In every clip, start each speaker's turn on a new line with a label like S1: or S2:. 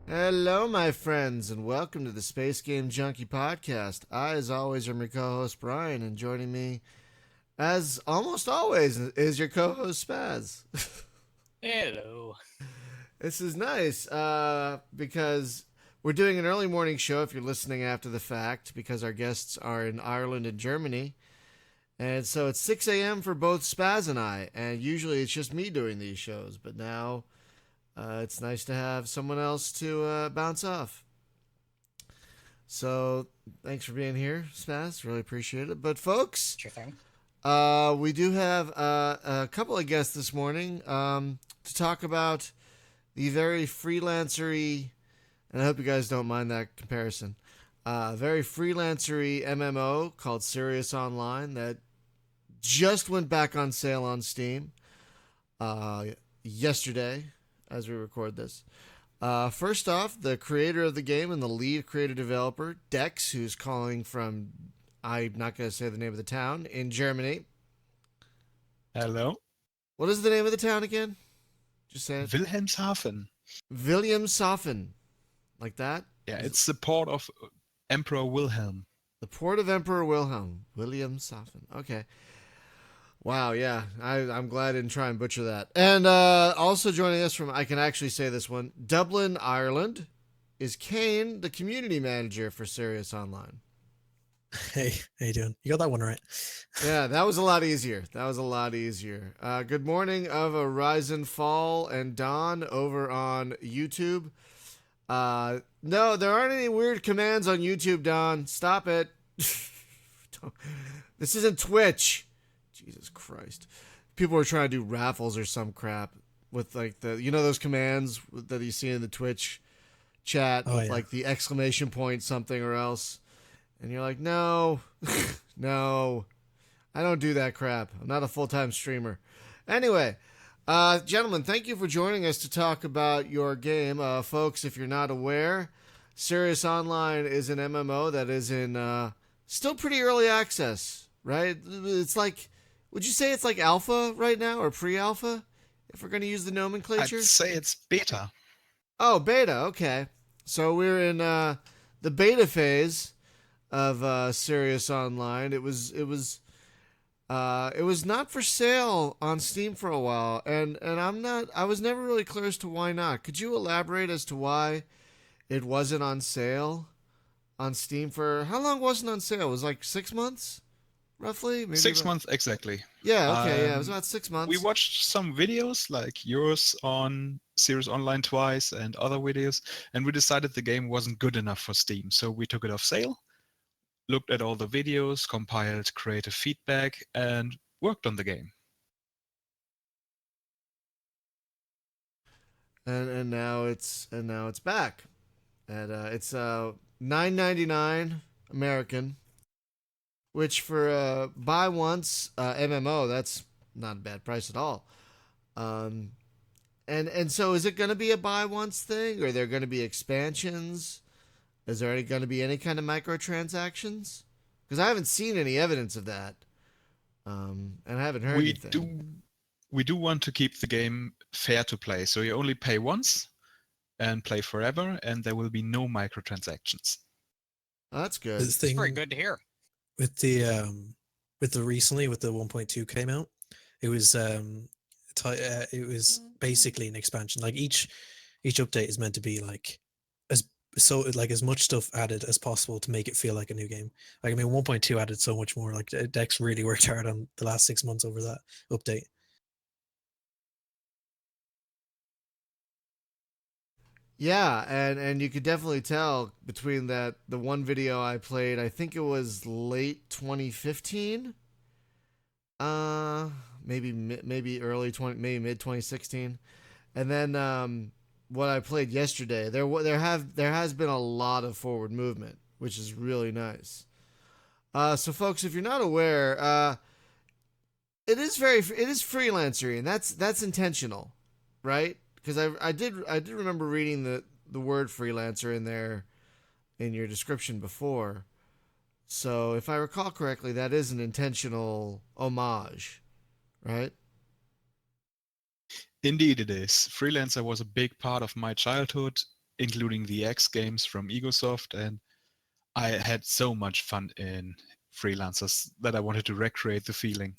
S1: Hello, my friends, and welcome to the Space Game Junkie Podcast. I, as always, am your co-host, Brian, and joining me, as almost always, is your co-host, Spaz.
S2: Hello.
S1: This is nice, because we're doing an early morning show if you're listening after the fact, because our guests are in Ireland and Germany. And so it's 6 a.m. for both Spaz and I, and usually it's just me doing these shows, but now it's nice to have someone else to bounce off. So thanks for being here, Spaz. Really appreciate it. But folks,
S2: Sure thing.
S1: we do have a couple of guests this morning to talk about the very freelancery, and I hope you guys don't mind that comparison, very freelancery MMO called Sirius Online that just went back on sale on Steam yesterday as we record this. First off, the creator of the game and the lead creator developer, Dex, who's calling from, I'm not going to say the name of the town, in Germany.
S3: Hello.
S1: What is the name of the town again? Just say it.
S3: Wilhelmshaven.
S1: Wilhelmshaven. Like that?
S3: Yeah, it's the port of Emperor Wilhelm.
S1: The port of Emperor Wilhelm. Wilhelmshaven. Okay. Wow, yeah. I'm glad I didn't try and butcher that. And also joining us from, I can actually say this one, Dublin, Ireland, is Kane, the community manager for Sirius Online.
S4: Hey, how you doing? You got that one right.
S1: Yeah, that was a lot easier. Good morning of a rise and fall and dawn over on YouTube. No, there aren't any weird commands on YouTube, Don. Stop it. This isn't Twitch. Jesus Christ. People are trying to do raffles or some crap with like those commands that you see in the Twitch chat, with like the exclamation point something or else. And you're like, no, no, I don't do that crap. I'm not a full-time streamer. Anyway, gentlemen, thank you for joining us to talk about your game. Folks, if you're not aware, Sirius Online is an MMO that is in still pretty early access, right? It's like, would you say it's like alpha right now or pre-alpha, if we're going to use the nomenclature?
S3: I'd say it's beta.
S1: Oh, beta, okay. So we're in the beta phase of Sirius Online. It was not for sale on Steam for a while, and I was never really clear as to why not. Could you elaborate as to why it wasn't on sale on Steam for how long wasn't on sale? It was like 6 months, roughly? Maybe
S3: 6 months exactly.
S1: Yeah, okay, yeah, it was about 6 months.
S3: We watched some videos like yours on Sirius Online twice and other videos, and we decided the game wasn't good enough for Steam, so we took it off sale. Looked at all the videos, compiled creative feedback, and worked on the game.
S1: And now it's back, and it's $9.99 American, which for buy once MMO, that's not a bad price at all. And so is it going to be a buy once thing, or are there going to be expansions? Is there going to be any kind of microtransactions? Because I haven't seen any evidence of that, and I haven't heard anything.
S3: We do want to keep the game fair to play, so you only pay once and play forever, and there will be no microtransactions.
S1: Oh, that's good.
S2: It's very good to hear.
S4: With the recently with the 1.2 came out, it was basically an expansion. Like each update is meant to be like as much stuff added as possible to make it feel like a new game. Like, I mean, 1.2 added so much more. Like, Dex really worked hard on the last 6 months over that update.
S1: Yeah, and you could definitely tell between the one video I played, I think it was late 2015, maybe early maybe mid 2016, and then what I played yesterday, there has been a lot of forward movement, which is really nice. So folks, if you're not aware, it is freelancery, and that's intentional, right? Because I did remember reading the word freelancer in there in your description before. So if I recall correctly, that is an intentional homage right?
S3: Indeed, it is. Freelancer was a big part of my childhood, including the X games from Egosoft, and I had so much fun in Freelancers that I wanted to recreate the feeling.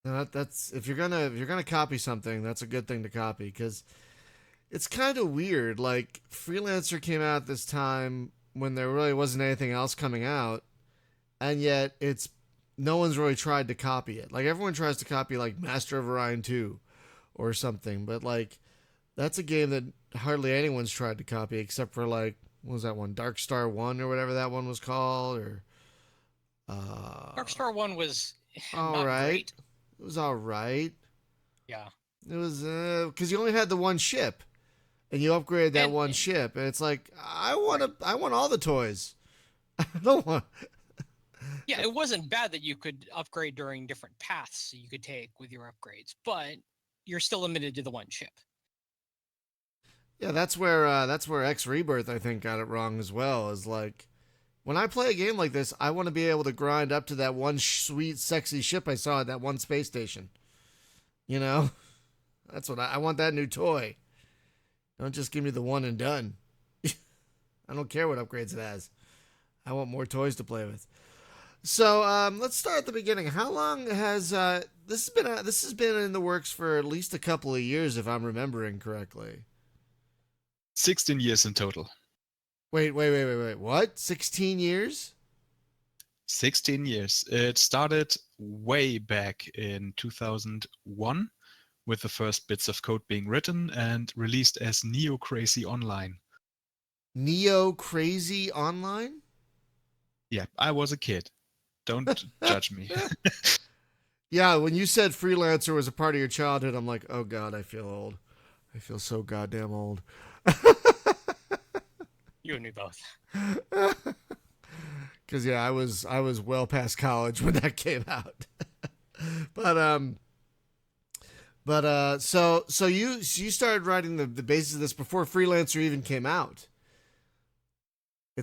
S1: That's if you're gonna copy something, that's a good thing to copy because it's kind of weird. Like Freelancer came out this time when there really wasn't anything else coming out, and yet it's no one's really tried to copy it. Like everyone tries to copy like Master of Orion 2 or something, but like that's a game that hardly anyone's tried to copy except for like what was that one, Dark Star 1 or whatever that one was called, or
S2: Dark Star 1 was
S1: all
S2: not
S1: right.
S2: great.
S1: It was all right.
S2: Yeah.
S1: It was because you only had the one ship, and you upgraded that one ship, and it's like I want all the toys. I don't want.
S2: Yeah, it wasn't bad that you could upgrade during different paths you could take with your upgrades, but you're still limited to the one ship.
S1: Yeah, that's where X Rebirth I think got it wrong as well. Is like when I play a game like this, I want to be able to grind up to that one sweet, sexy ship I saw at that one space station. You know, that's what I want. That new toy. Don't just give me the one and done. I don't care what upgrades it has. I want more toys to play with. So let's start at the beginning. How long has this has been in the works for at least a couple of years, if I'm remembering correctly?
S3: 16 years in total.
S1: Wait. What? 16 years?
S3: 16 years. It started way back in 2001 with the first bits of code being written and released as Neo Crazy Online.
S1: Neo Crazy Online?
S3: Yeah, I was a kid. Don't judge me.
S1: Yeah, when you said Freelancer was a part of your childhood, I'm like, oh God, I feel old. I feel so goddamn old.
S2: You and me both.
S1: Because yeah, I was well past college when that came out. So you started writing the basis of this before Freelancer even came out.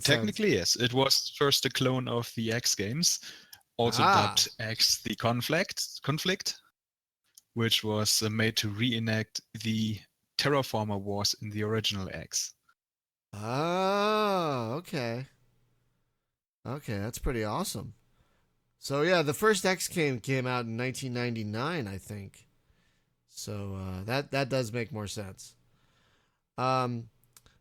S3: Technically, yes. It was first a clone of the X games, also dubbed X the Conflict, which was made to reenact the Terraformer Wars in the original X.
S1: Oh, okay. Okay, that's pretty awesome. So yeah, the first X came out in 1999, I think. So that does make more sense.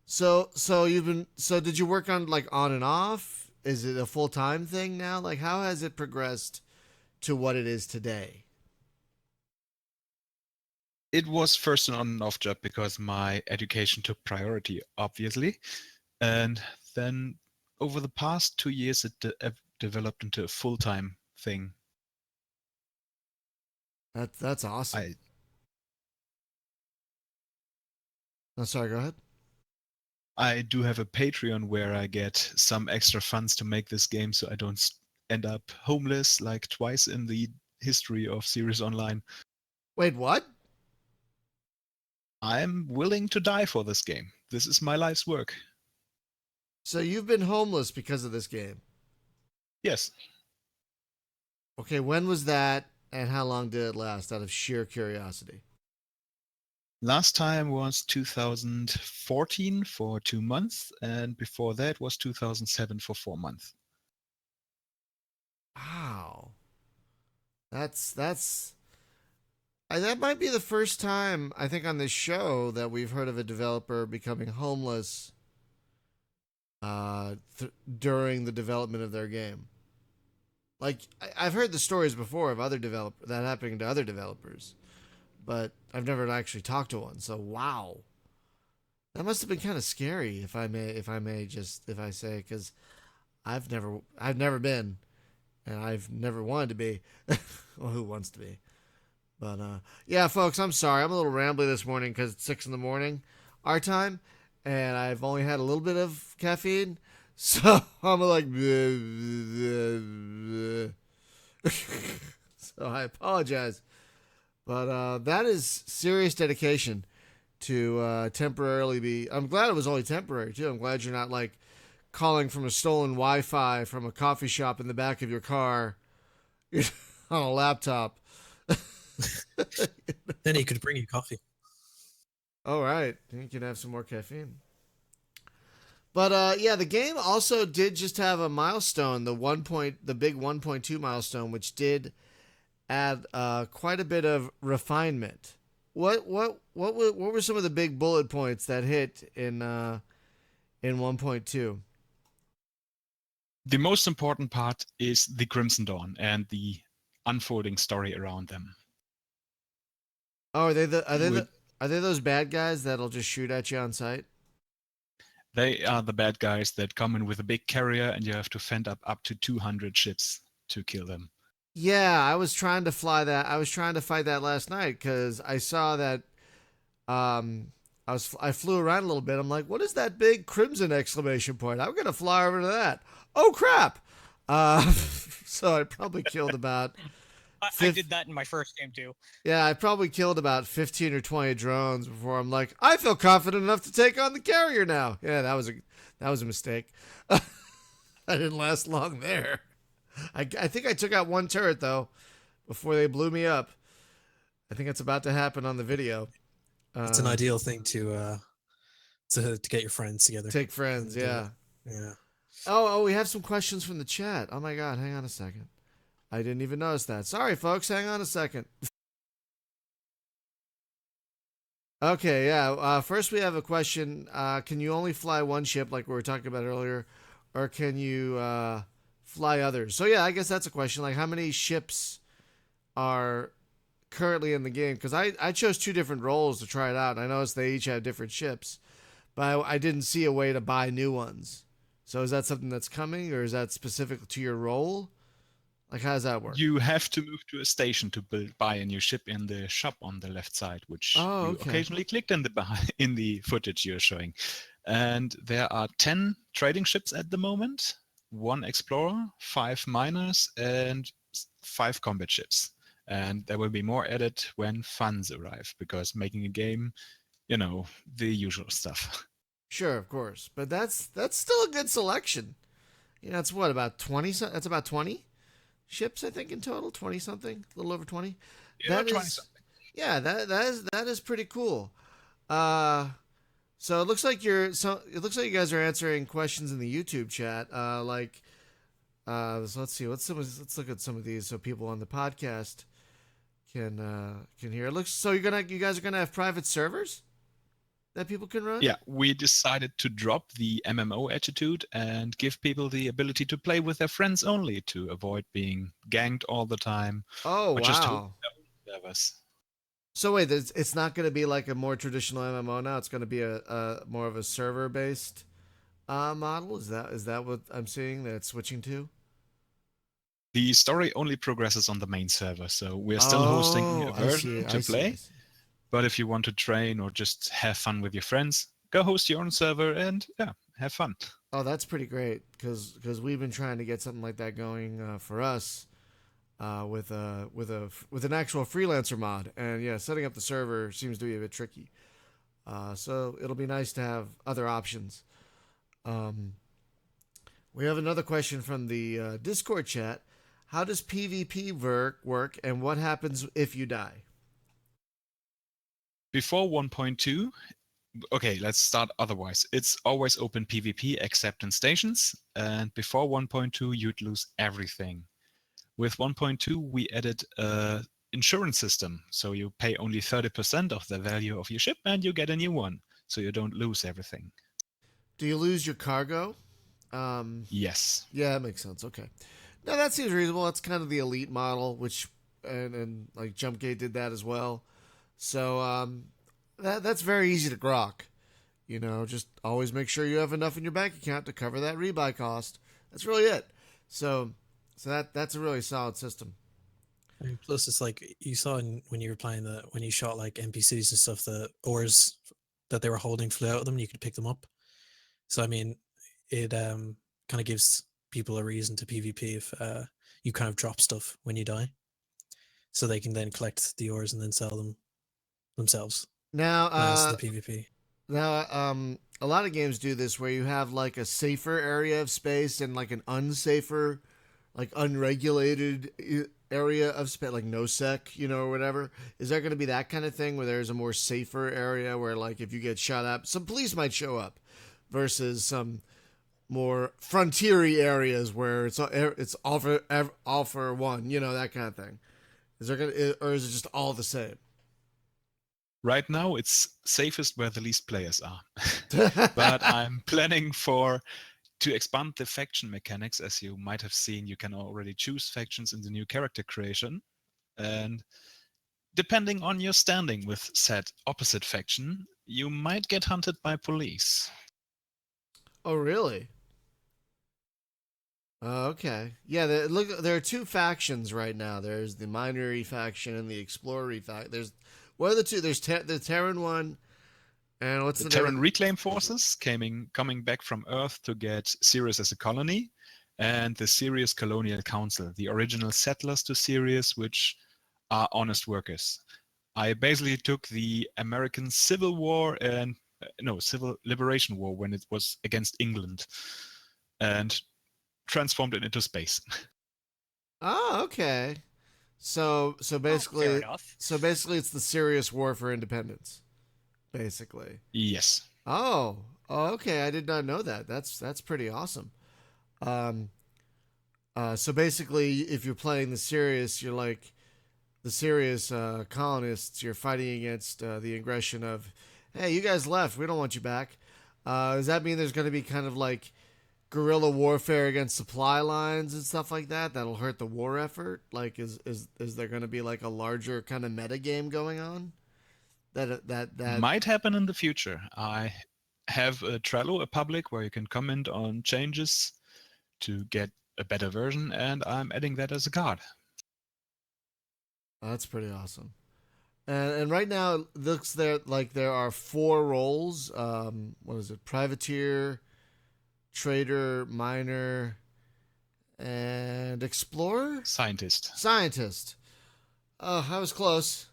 S1: So did you work on like on and off? Is it a full-time thing now? Like how has it progressed to what it is today?
S3: It was first an on and off job because my education took priority, obviously. And then over the past 2 years, it developed into a full-time thing.
S1: That's awesome. Oh, sorry, go ahead.
S3: I do have a Patreon where I get some extra funds to make this game so I don't end up homeless like twice in the history of Sirius Online.
S1: Wait, what?
S3: I'm willing to die for this game. This is my life's work.
S1: So you've been homeless because of this game?
S3: Yes.
S1: Okay, when was that and how long did it last out of sheer curiosity?
S3: Last time was 2014 for 2 months, and before that was 2007 for 4 months.
S1: Wow. That might be the first time, I think, on this show that we've heard of a developer becoming homeless during the development of their game. Like, I've heard the stories before of that happening to other developers, but I've never actually talked to one. So, wow. That must have been kind of scary, if I say, because I've never been, and I've never wanted to be. Well, who wants to be? But yeah, folks, I'm sorry. I'm a little rambly this morning because it's 6 a.m. our time, and I've only had a little bit of caffeine, so I'm like, so I apologize. But that is serious dedication to temporarily be. I'm glad it was only temporary too. I'm glad you're not like calling from a stolen Wi-Fi from a coffee shop in the back of your car on a laptop.
S4: Then he could bring you coffee.
S1: All right, you can have some more caffeine. But yeah, the game also did just have a milestone, the big 1.2 milestone, which did add quite a bit of refinement. What were some of the big bullet points that hit in 1.2?
S3: The most important part is the Crimson Dawn and the unfolding story around them.
S1: Oh, are they those bad guys that'll just shoot at you on sight?
S3: They are the bad guys that come in with a big carrier, and you have to fend up to 200 ships to kill them.
S1: Yeah, I was trying to fly that. I was trying to fight that last night because I saw that. I flew around a little bit. I'm like, what is that big crimson exclamation point? I'm gonna fly over to that. Oh crap! So I probably killed about.
S2: I did that in my first game too.
S1: Yeah, I probably killed about 15 or 20 drones before I'm like, I feel confident enough to take on the carrier now. Yeah, that was a mistake. I didn't last long there. I think I took out one turret though before they blew me up. I think it's about to happen on the video.
S4: It's an ideal thing to get your friends together.
S1: Take friends, yeah.
S4: Yeah.
S1: Oh, we have some questions from the chat. Oh my god, hang on a second. I didn't even notice that. Sorry, folks. Hang on a second. Okay, yeah. First, we have a question. Can you only fly one ship, like we were talking about earlier, or can you fly others? So, yeah, I guess that's a question. Like, how many ships are currently in the game? Because I chose 2 different roles to try it out. And I noticed they each have different ships, but I didn't see a way to buy new ones. So, is that something that's coming, or is that specific to your role? Like, how does that work?
S3: You have to move to a station to buy a new ship in the shop on the left side, which you occasionally clicked in the footage you're showing. And there are 10 trading ships at the moment, 1 explorer, 5 miners, and 5 combat ships. And there will be more added when funds arrive, because making a game, the usual stuff.
S1: Sure, of course, but that's still a good selection. It's what, about 20? That's about 20 ships, I think, in total. 20 something, a little over 20.
S3: Yeah, 20 something.
S1: Yeah, that is pretty cool. So it looks like you guys are answering questions in the YouTube chat. So let's see. Let's look at some of these so people on the podcast can hear. It looks so you guys are gonna have private servers that people can run?
S3: Yeah, we decided to drop the MMO attitude and give people the ability to play with their friends only, to avoid being ganked all the time.
S1: Oh, wow.
S3: Just servers.
S1: So wait, it's not going to be like a more traditional MMO now. It's going to be a more of a server-based model. Is that what I'm seeing that it's switching to?
S3: The story only progresses on the main server, so we're still hosting a version to play. But if you want to train or just have fun with your friends, go host your own server and have fun.
S1: Oh, that's pretty great because we've been trying to get something like that going for us with an actual freelancer mod, and yeah, setting up the server seems to be a bit tricky. So it'll be nice to have other options. We have another question from the Discord chat. How does PvP work, and what happens if you die?
S3: Before 1.2, okay, let's start otherwise. It's always open PvP except in stations, and before 1.2, you'd lose everything. With 1.2, we added an insurance system, so you pay only 30% of the value of your ship, and you get a new one, so you don't lose everything.
S1: Do you lose your cargo?
S3: Yes.
S1: Yeah, that makes sense. Okay. No, that seems reasonable. That's kind of the elite model, which and like Jumpgate did that as well. So that's very easy to grok. Just always make sure you have enough in your bank account to cover that rebuy cost. That's really it. So that's a really solid system.
S4: And plus, it's like you saw when you were playing when you shot like NPCs and stuff, the ores that they were holding flew out of them, and you could pick them up. So I mean, it kind of gives people a reason to PvP if you kind of drop stuff when you die, so they can then collect the ores and then sell them themselves.
S1: Now,
S4: as the PvP.
S1: Now, a lot of games do this where you have like a safer area of space and like an unsafer, like unregulated area of space, like no-sec, or whatever? Is there going to be that kind of thing where there's a more safer area where, like, if you get shot up, some police might show up, versus some more frontiery areas where it's all for one, that kind of thing? Or is it just all the same?
S3: Right now, it's safest where the least players are. But I'm planning to expand the faction mechanics. As you might have seen, you can already choose factions in the new character creation. And depending on your standing with said opposite faction, you might get hunted by police.
S1: Oh, really? Okay. Yeah, there are two factions right now. There's the Minery faction and the Explorer faction. What are the two? There's the Terran one, and what's
S3: the
S1: the
S3: Terran Reclaim Forces coming back from Earth to get Sirius as a colony, and the Sirius Colonial Council, the original settlers to Sirius, which are honest workers. I basically took the American Civil War and Civil Liberation War when it was against England, and transformed it into space.
S1: Oh, okay. So basically,
S2: fair enough.
S1: It's the Serious War for Independence, basically.
S3: Yes.
S1: Oh, okay. I did not know that. That's pretty awesome. So basically, if you're playing the Sirius, you're like the Sirius colonists. You're fighting against the aggression of, hey, you guys left. We don't want you back. Does that mean there's going to be kind of like guerrilla warfare against supply lines and stuff like that? That'll hurt the war effort. Like, is there going to be like a larger kind of meta game going on? That
S3: might happen in the future. I have a Trello, a public, where you can comment on changes to get a better version, and I'm adding that as a card.
S1: That's pretty awesome. And right now it looks like there are 4 roles. What is it? Privateer, trader, miner, and explorer? Scientist. Oh, I was close.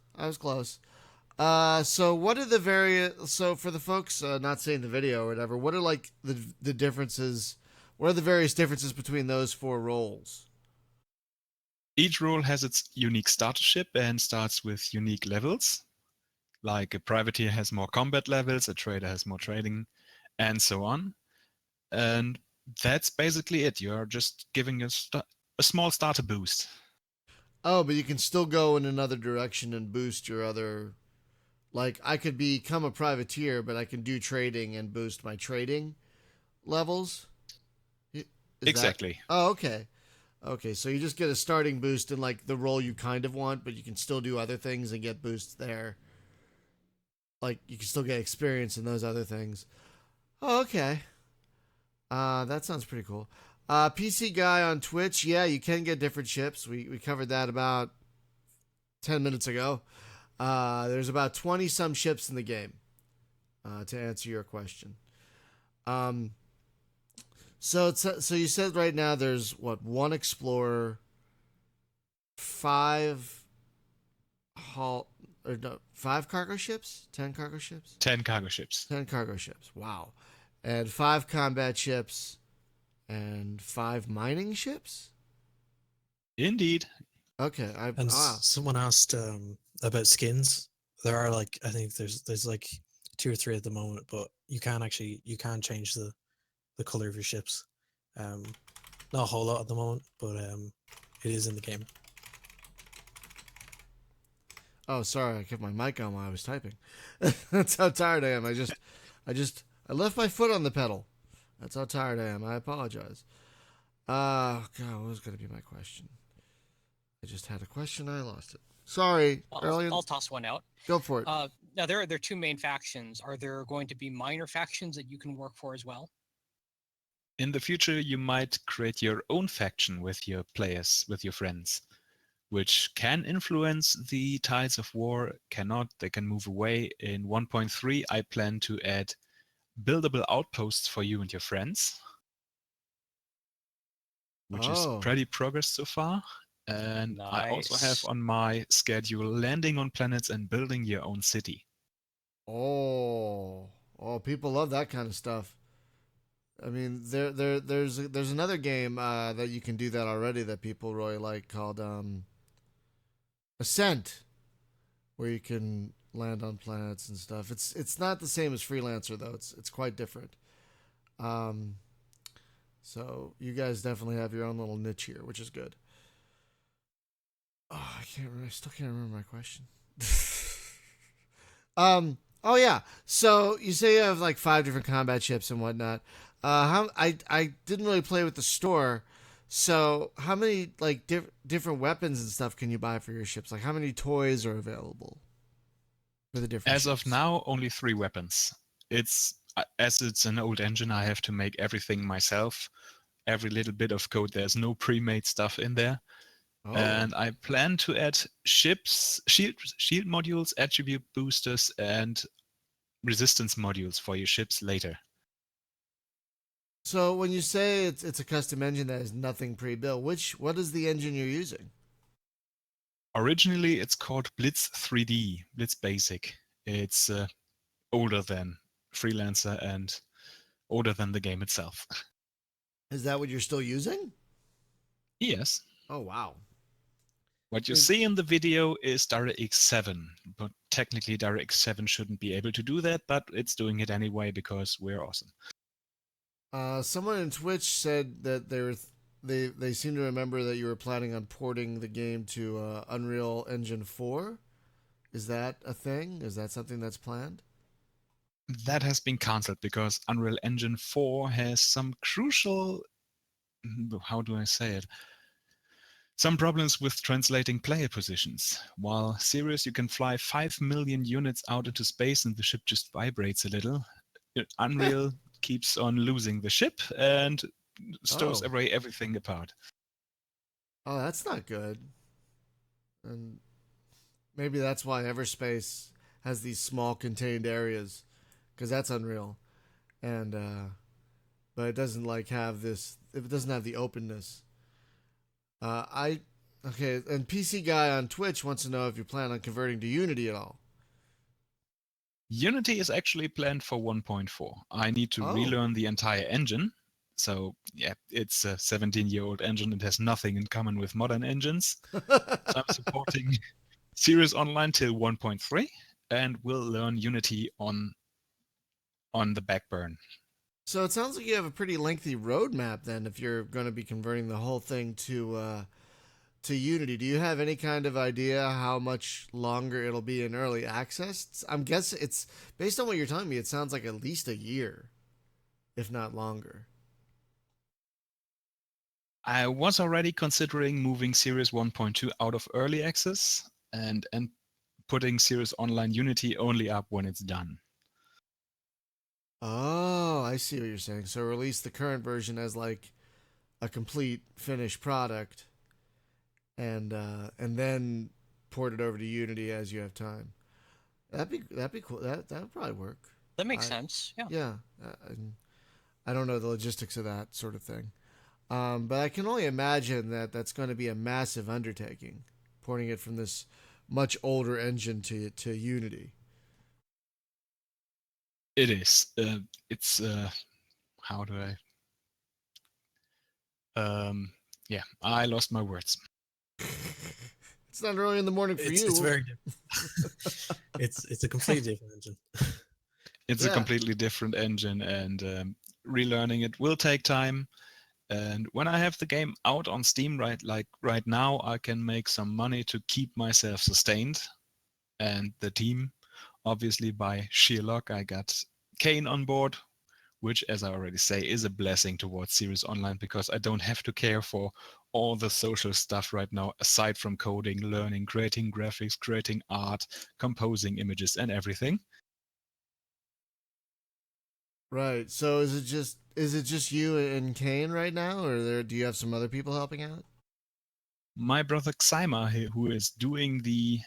S1: So what are the so for the folks not seeing the video or whatever, what are like the differences? What are the various differences between those 4 roles?
S3: Each role has its unique starter ship and starts with unique levels. Like a privateer has more combat levels, a trader has more trading, and so on. And that's basically it. You're just giving a small starter boost.
S1: Oh, but you can still go in another direction and boost your other... Like, I could become a privateer, but I can do trading and boost my trading levels?
S3: Exactly.
S1: Oh, okay. Okay, so you just get a starting boost in, like, the role you kind of want, but you can still do other things and get boosts there. Like, you can still get experience in those other things. Oh, okay. That sounds pretty cool. PC Guy on Twitch, yeah, you can get different ships. We covered that about 10 minutes ago. There's about 20-some ships in the game, to answer your question. So you said right now there's, 1 explorer, 5 5 cargo ships? 10 cargo ships?
S3: 10 cargo ships.
S1: 10 cargo ships, wow. And 5 combat ships, and 5 mining ships?
S3: Indeed.
S1: Okay.
S4: Someone asked about skins. There are like, I think there's like 2 or 3 at the moment, but you can change the color of your ships. Not a whole lot at the moment, but it is in the game.
S1: Oh, sorry, I kept my mic on while I was typing. That's how tired I am. I left my foot on the pedal. That's how tired I am. I apologize. God, what was going to be my question? I just had a question. I lost it. Sorry.
S2: I'll toss one out.
S1: Go for it.
S2: Now, there are 2 main factions. Are there going to be minor factions that you can work for as well?
S3: In the future, you might create your own faction with your players, with your friends, which can influence the tides of war, cannot. They can move away. In 1.3, I plan to add buildable outposts for you and your friends, which is pretty progress so far. And nice. I also have on my schedule landing on planets and building your own city.
S1: Oh, people love that kind of stuff. I mean, there's another game that you can do that already that people really like called Ascent, where you can land on planets and stuff. It's not the same as Freelancer though. It's quite different. So you guys definitely have your own little niche here, which is good. Oh, I can't remember. I still can't remember my question. Oh yeah. So you say you have like 5 different combat ships and whatnot. How I didn't really play with the store. So how many like different weapons and stuff can you buy for your ships? Like how many toys are available for the different
S3: As
S1: ships?
S3: of now, only 3 weapons. As it's an old engine, I have to make everything myself. Every little bit of code. There's no pre-made stuff in there.
S1: Oh.
S3: And I plan to add shield modules, attribute boosters, and resistance modules for your ships later.
S1: So when you say it's a custom engine that has nothing pre-built, what is the engine you're using?
S3: Originally, it's called Blitz 3D, Blitz Basic. It's older than Freelancer and older than the game itself.
S1: Is that what you're still using?
S3: Yes.
S1: Oh wow.
S3: What you see in the video is DirectX 7, but technically DirectX 7 shouldn't be able to do that, but it's doing it anyway because we're awesome.
S1: Someone in Twitch said that they seem to remember that you were planning on porting the game to Unreal Engine 4. Is that a thing? Is that something that's planned?
S3: That has been cancelled because Unreal Engine 4 has some crucial, how do I say it? Some problems with translating player positions. While Sirius, you can fly 5 million units out into space and the ship just vibrates a little. Unreal keeps on losing the ship and stows away everything apart.
S1: Oh, that's not good. And maybe that's why Everspace has these small contained areas, because that's Unreal. And but it doesn't like have this. It doesn't have the openness. Okay, and PC Guy on Twitch wants to know if you plan on converting to Unity at all.
S3: Unity is actually planned for 1.4. I need to relearn the entire engine. So yeah, it's a 17-year-old engine. It has nothing in common with modern engines. So I'm supporting Sirius Online till 1.3 and will learn Unity on the back burn.
S1: So it sounds like you have a pretty lengthy roadmap then if you're going to be converting the whole thing to Unity. Do you have any kind of idea how much longer it'll be in early access? I'm guessing it's based on what you're telling me, it sounds like at least a year, if not longer.
S3: I was already considering moving Sirius 1.2 out of early access and putting Sirius Online Unity only up when it's done.
S1: Oh, I see what you're saying. So release the current version as like a complete finished product, and then port it over to Unity as you have time. That'd be cool. That would probably work.
S2: That makes sense. Yeah.
S1: Yeah. I don't know the logistics of that sort of thing, but I can only imagine that that's going to be a massive undertaking, porting it from this much older engine to Unity.
S3: It is. It's how do I? Yeah, I lost my words.
S1: It's not early in the morning for you.
S4: It's very different. it's a completely different engine.
S3: It's a completely different engine, and relearning it will take time. And when I have the game out on Steam right now, I can make some money to keep myself sustained and the team. Obviously, by sheer luck, I got Kane on board, which, as I already say, is a blessing towards Sirius Online because I don't have to care for all the social stuff right now, aside from coding, learning, creating graphics, creating art, composing images, and everything.
S1: Right. So is it just you and Kane right now, or do you have some other people helping out?
S3: My brother Xima, who is doing the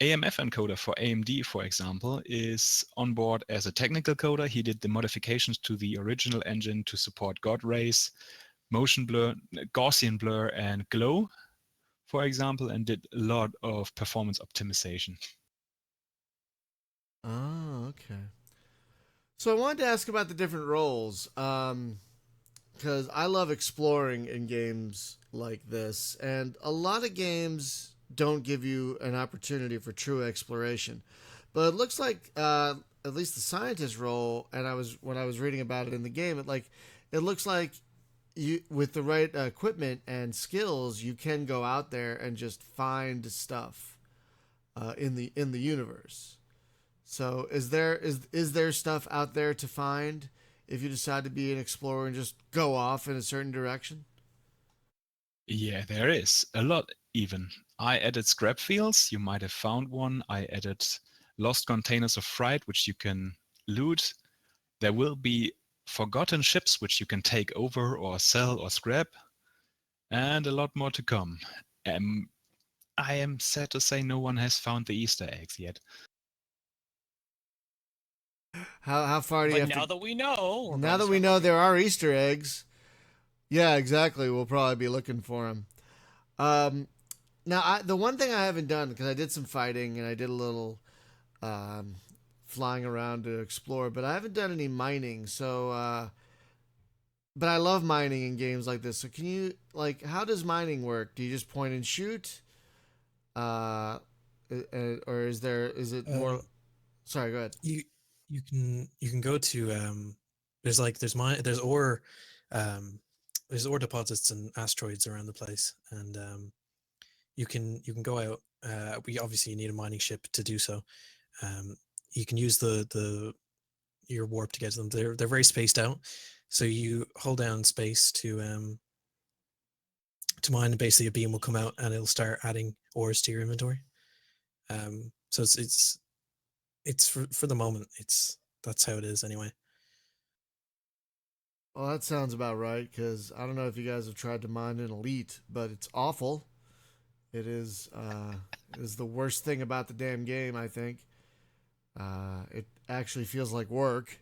S3: AMF encoder for AMD, for example, is on board as a technical coder. He did the modifications to the original engine to support God rays, motion blur, Gaussian blur, and glow, for example, and did a lot of performance optimization.
S1: Oh, okay. So I wanted to ask about the different roles, because I love exploring in games like this, and a lot of games don't give you an opportunity for true exploration. But it looks like at least the scientist role, and when I was reading about it in the game, it looks like you, with the right equipment and skills, you can go out there and just find stuff in the universe. So is there stuff out there to find if you decide to be an explorer and just go off in a certain direction?
S3: Yeah, there is a lot even. I added scrap fields. You might have found one. I added lost containers of freight, which you can loot. There will be forgotten ships, which you can take over or sell or scrap, and a lot more to come. I am sad to say no one has found the Easter eggs yet.
S1: How far do you
S2: But
S1: have
S2: now
S1: to...
S2: that we know, we're
S1: Now
S2: going to
S1: that we
S2: start
S1: know
S2: looking.
S1: there are Easter eggs, yeah, exactly. We'll probably be looking for them. Now, the one thing I haven't done, because I did some fighting and I did a little flying around to explore, but I haven't done any mining. So, but I love mining in games like this. So, can you how does mining work? Do you just point and shoot, or is it more? Sorry, go ahead.
S4: You can go to there's ore there's ore deposits and asteroids around the place, and you can go out. We obviously need a mining ship to do so. You can use your warp to get to them. They're very spaced out, so you hold down space to mine, and basically a beam will come out and it'll start adding ores to your inventory. So it's for the moment, that's how it is anyway.
S1: Well, that sounds about right, because I don't know if you guys have tried to mine an elite, but it's awful. It is the worst thing about the damn game, I think. It actually feels like work,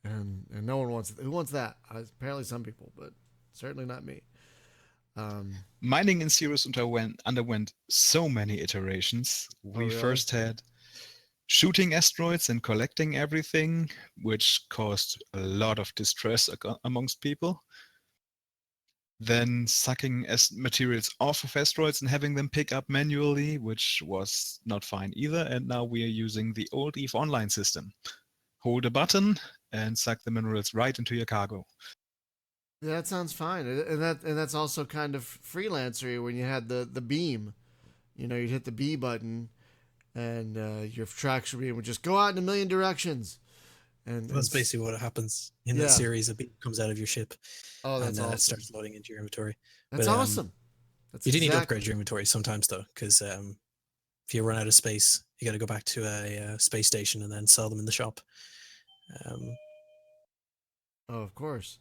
S1: and no one wants it. Who wants that? Apparently some people, but certainly not me.
S3: Mining in Sirius underwent so many iterations. We
S1: really?
S3: first had shooting asteroids and collecting everything, which caused a lot of distress amongst people. Then sucking materials off of asteroids and having them pick up manually, which was not fine either. And now we are using the old EVE Online system. Hold a button and suck the minerals right into your cargo.
S1: Yeah, that sounds fine, and that's also kind of freelancery when you had the beam. You know, you'd hit the B button, and your traction beam would just go out in a million directions. And
S4: that's basically what happens in that series. A beam comes out of your ship,
S1: and
S4: awesome. Starts loading into your inventory.
S1: That's awesome.
S4: You do need to upgrade your inventory sometimes, though, because if you run out of space, you got to go back to a space station and then sell them in the shop.
S1: Oh, of course.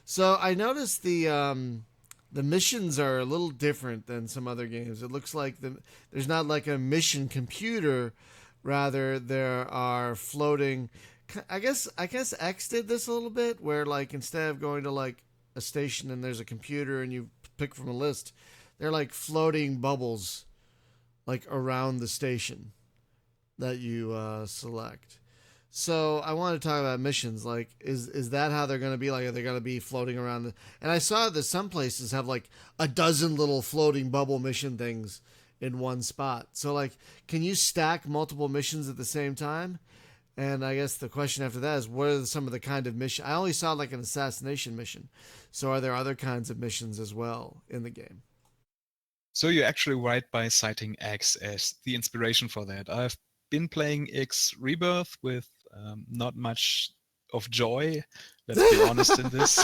S1: So I noticed the missions are a little different than some other games. It looks like there's not like a mission computer, rather there are floating. I guess X did this a little bit, where like instead of going to like a station and there's a computer and you pick from a list, they're like floating bubbles, like around the station that you select. So I want to talk about missions. Like, is that how they're going to be? Like, are they going to be floating around? And I saw that some places have like a dozen little floating bubble mission things in one spot. So like, can you stack multiple missions at the same time? And I guess the question after that is, what are some of the kind of mission? I only saw like an assassination mission. So are there other kinds of missions as well in the game?
S3: So you're actually right by citing X as the inspiration for that. I've been playing X Rebirth with not much of joy. Let's be honest in this.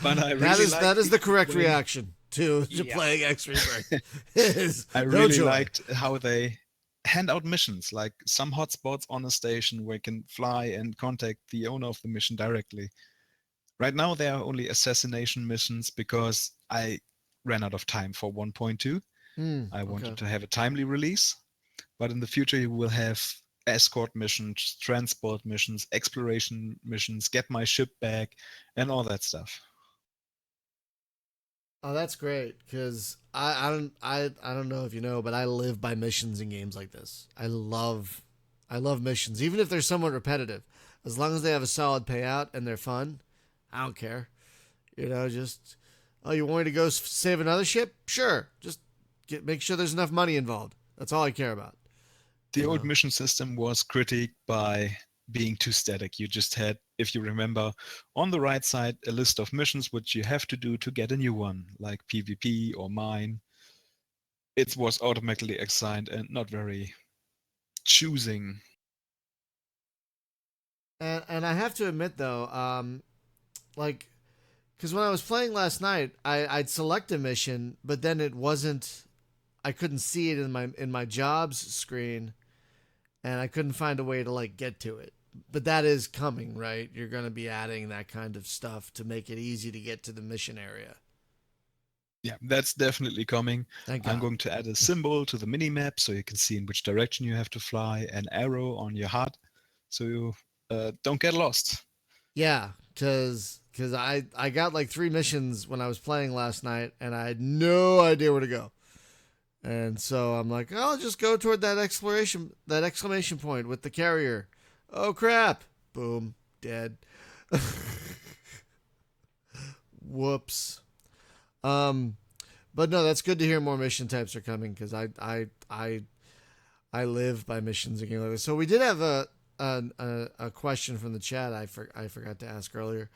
S3: But I really
S1: that is the correct reaction to playing X Rebirth.
S3: I really liked how they hand out missions, like some hotspots on a station where you can fly and contact the owner of the mission directly. Right now there are only assassination missions because I ran out of time for 1.2. I wanted to have a timely release, but in the future you will have escort missions, transport missions, exploration missions, get my ship back, and all that stuff.
S1: Oh, that's great, because I don't know if you know, but I live by missions in games like this. I love missions, even if they're somewhat repetitive. As long as they have a solid payout and they're fun, I don't care. You know, just you want me to go save another ship? Sure, just make sure there's enough money involved. That's all I care about.
S3: The old mission system was critiqued by being too static. You just had, if you remember, on the right side, a list of missions which you have to do to get a new one, like PvP or mine. It was automatically assigned and not very choosing.
S1: And I have to admit though, like, because when I was playing last night, I'd select a mission, but then it wasn't. I couldn't see it in my jobs screen, and I couldn't find a way to like get to it. But that is coming, right? You're going to be adding that kind of stuff to make it easy to get to the mission area.
S3: Yeah, that's definitely coming.
S1: Thank God.
S3: I'm going to add a symbol to the mini-map so you can see in which direction you have to fly, an arrow on your HUD so you don't get lost.
S1: Yeah, because I got like 3 missions when I was playing last night, and I had no idea where to go. And so I'm like, oh, I'll just go toward that exclamation point with the carrier. Oh, crap. Boom. Dead. Whoops. But no, that's good to hear more mission types are coming, because I live by missions and like this. So we did have a question from the chat I forgot to ask earlier.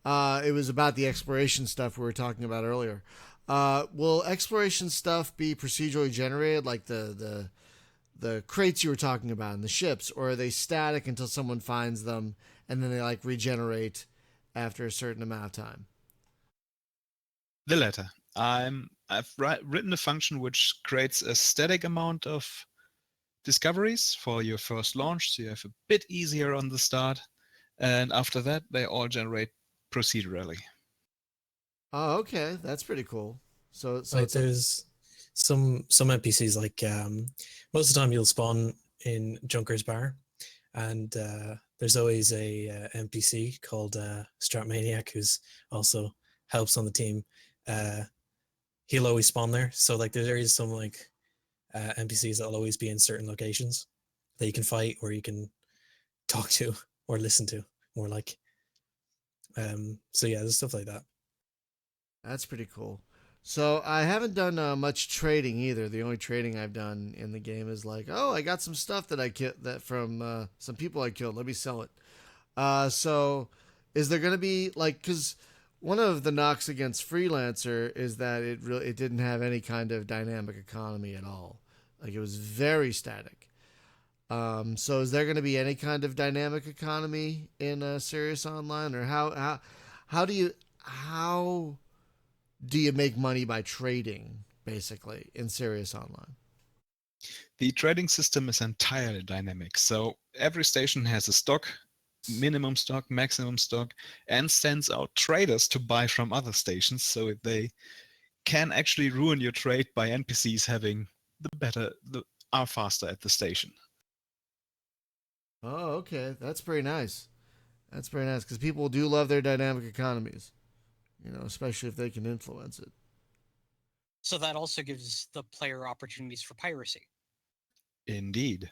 S1: It was about the exploration stuff we were talking about earlier. Will exploration stuff be procedurally generated, like the crates you were talking about and the ships, or are they static until someone finds them and then they like regenerate after a certain amount of time?
S3: The latter. I've written a function which creates a static amount of discoveries for your first launch, so you have a bit easier on the start, and after that they all generate procedurally.
S1: Oh, okay, that's pretty cool. So
S4: like there's some NPCs, like most of the time you'll spawn in Junker's Bar, and there's always a NPC called Stratmaniac who's also helps on the team. He'll always spawn there, so like there is some like NPCs that'll always be in certain locations that you can fight or you can talk to or listen to, more like. So yeah, there's stuff like that.
S1: That's pretty cool. So I haven't done much trading either. The only trading I've done in the game is like, oh, I got some stuff that I killed that from some people I killed. Let me sell it. So is there going to be like, because one of the knocks against Freelancer is that it didn't have any kind of dynamic economy at all. Like it was very static. So is there going to be any kind of dynamic economy in Sirius Online, or how do you make money by trading basically in Sirius Online?
S3: The trading system is entirely dynamic, so every station has a stock, minimum stock, maximum stock, and sends out traders to buy from other stations, so they can actually ruin your trade by NPCs having are faster at the station.
S1: Oh, okay, that's pretty nice. That's very nice, because people do love their dynamic economies, especially if they can influence it.
S2: So that also gives the player opportunities for piracy.
S3: Indeed.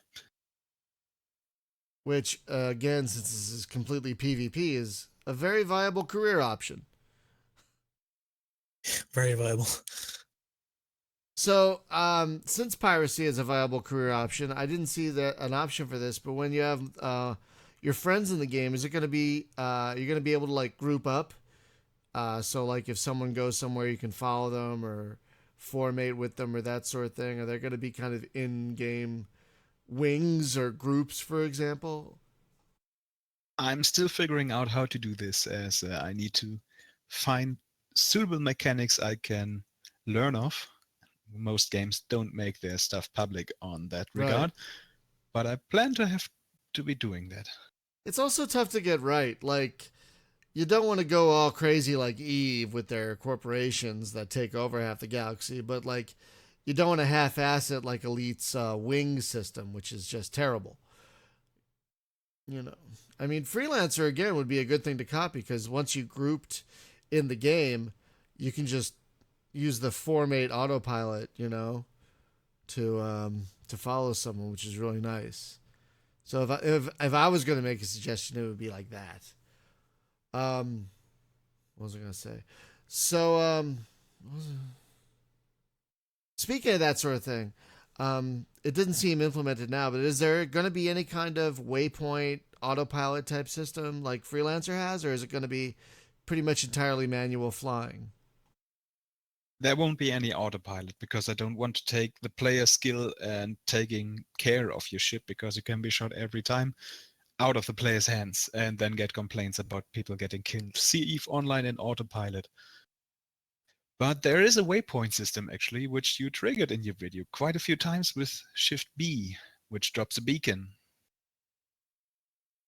S1: Which, again, since this is completely PvP, is a very viable career option.
S4: Very viable.
S1: So, since piracy is a viable career option, I didn't see an option for this, but when you have your friends in the game, is it going to be, you're going to be able to, like, group up? So, like, if someone goes somewhere, you can follow them or formate with them or that sort of thing? Are there going to be kind of in-game wings or groups, for example?
S3: I'm still figuring out how to do this, as I need to find suitable mechanics I can learn of. Most games don't make their stuff public on that regard, but I plan to have to be doing that.
S1: It's also tough to get right. Like, you don't want to go all crazy like Eve with their corporations that take over half the galaxy, but like, you don't want to half-ass it like Elite's wing system, which is just terrible. I mean, Freelancer, again, would be a good thing to copy, because once you grouped in the game, you can just use the formate autopilot, to follow someone, which is really nice. So if I was going to make a suggestion, it would be like that. What was I going to say? So, Speaking of that sort of thing, it doesn't seem implemented now, but is there going to be any kind of waypoint autopilot type system like Freelancer has, or is it going to be pretty much entirely manual flying?
S3: There won't be any autopilot because I don't want to take the player skill and taking care of your ship, because you can be shot every time, out of the player's hands and then get complaints about people getting killed. See EVE Online in autopilot. But there is a waypoint system actually, which you triggered in your video quite a few times with Shift B, which drops a beacon.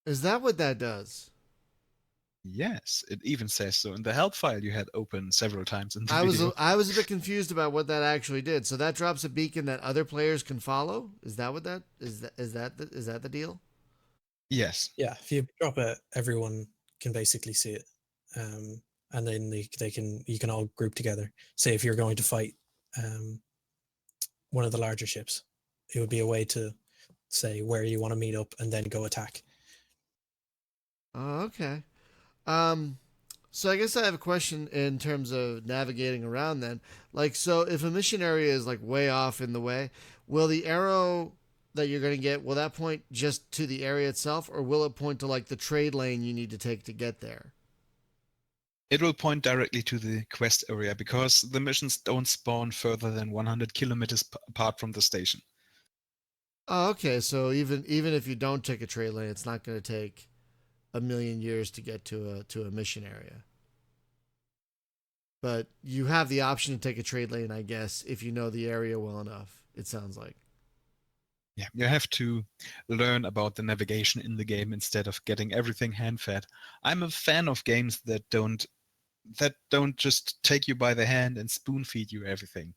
S1: Is that what that does?
S3: Yes, it even says so in the help file you had open several times in the
S1: I was
S3: video.
S1: I was a bit confused about what that actually did. So that drops a beacon that other players can follow. Is that what that is? Is that the deal?
S3: Yes.
S4: Yeah, if you drop it, everyone can basically see it, and then they can you can all group together. Say if you're going to fight one of the larger ships, it would be a way to say where you want to meet up and then go attack.
S1: Oh, okay. Um, so I guess I have a question in terms of navigating around then. Like, so if a mission area is like way off in the way, will the arrow that you're going to get, will that point just to the area itself, or will it point to like the trade lane you need to take to get there?
S3: It will point directly to the quest area because the missions don't spawn further than 100 kilometers apart from the station.
S1: Oh, okay. So even if you don't take a trade lane, it's not going to take a million years to get to a mission area. But you have the option to take a trade lane, I guess, if you know the area well enough. It sounds like.
S3: Yeah, you have to learn about the navigation in the game instead of getting everything hand-fed. I'm a fan of games that don't just take you by the hand and spoon feed you everything.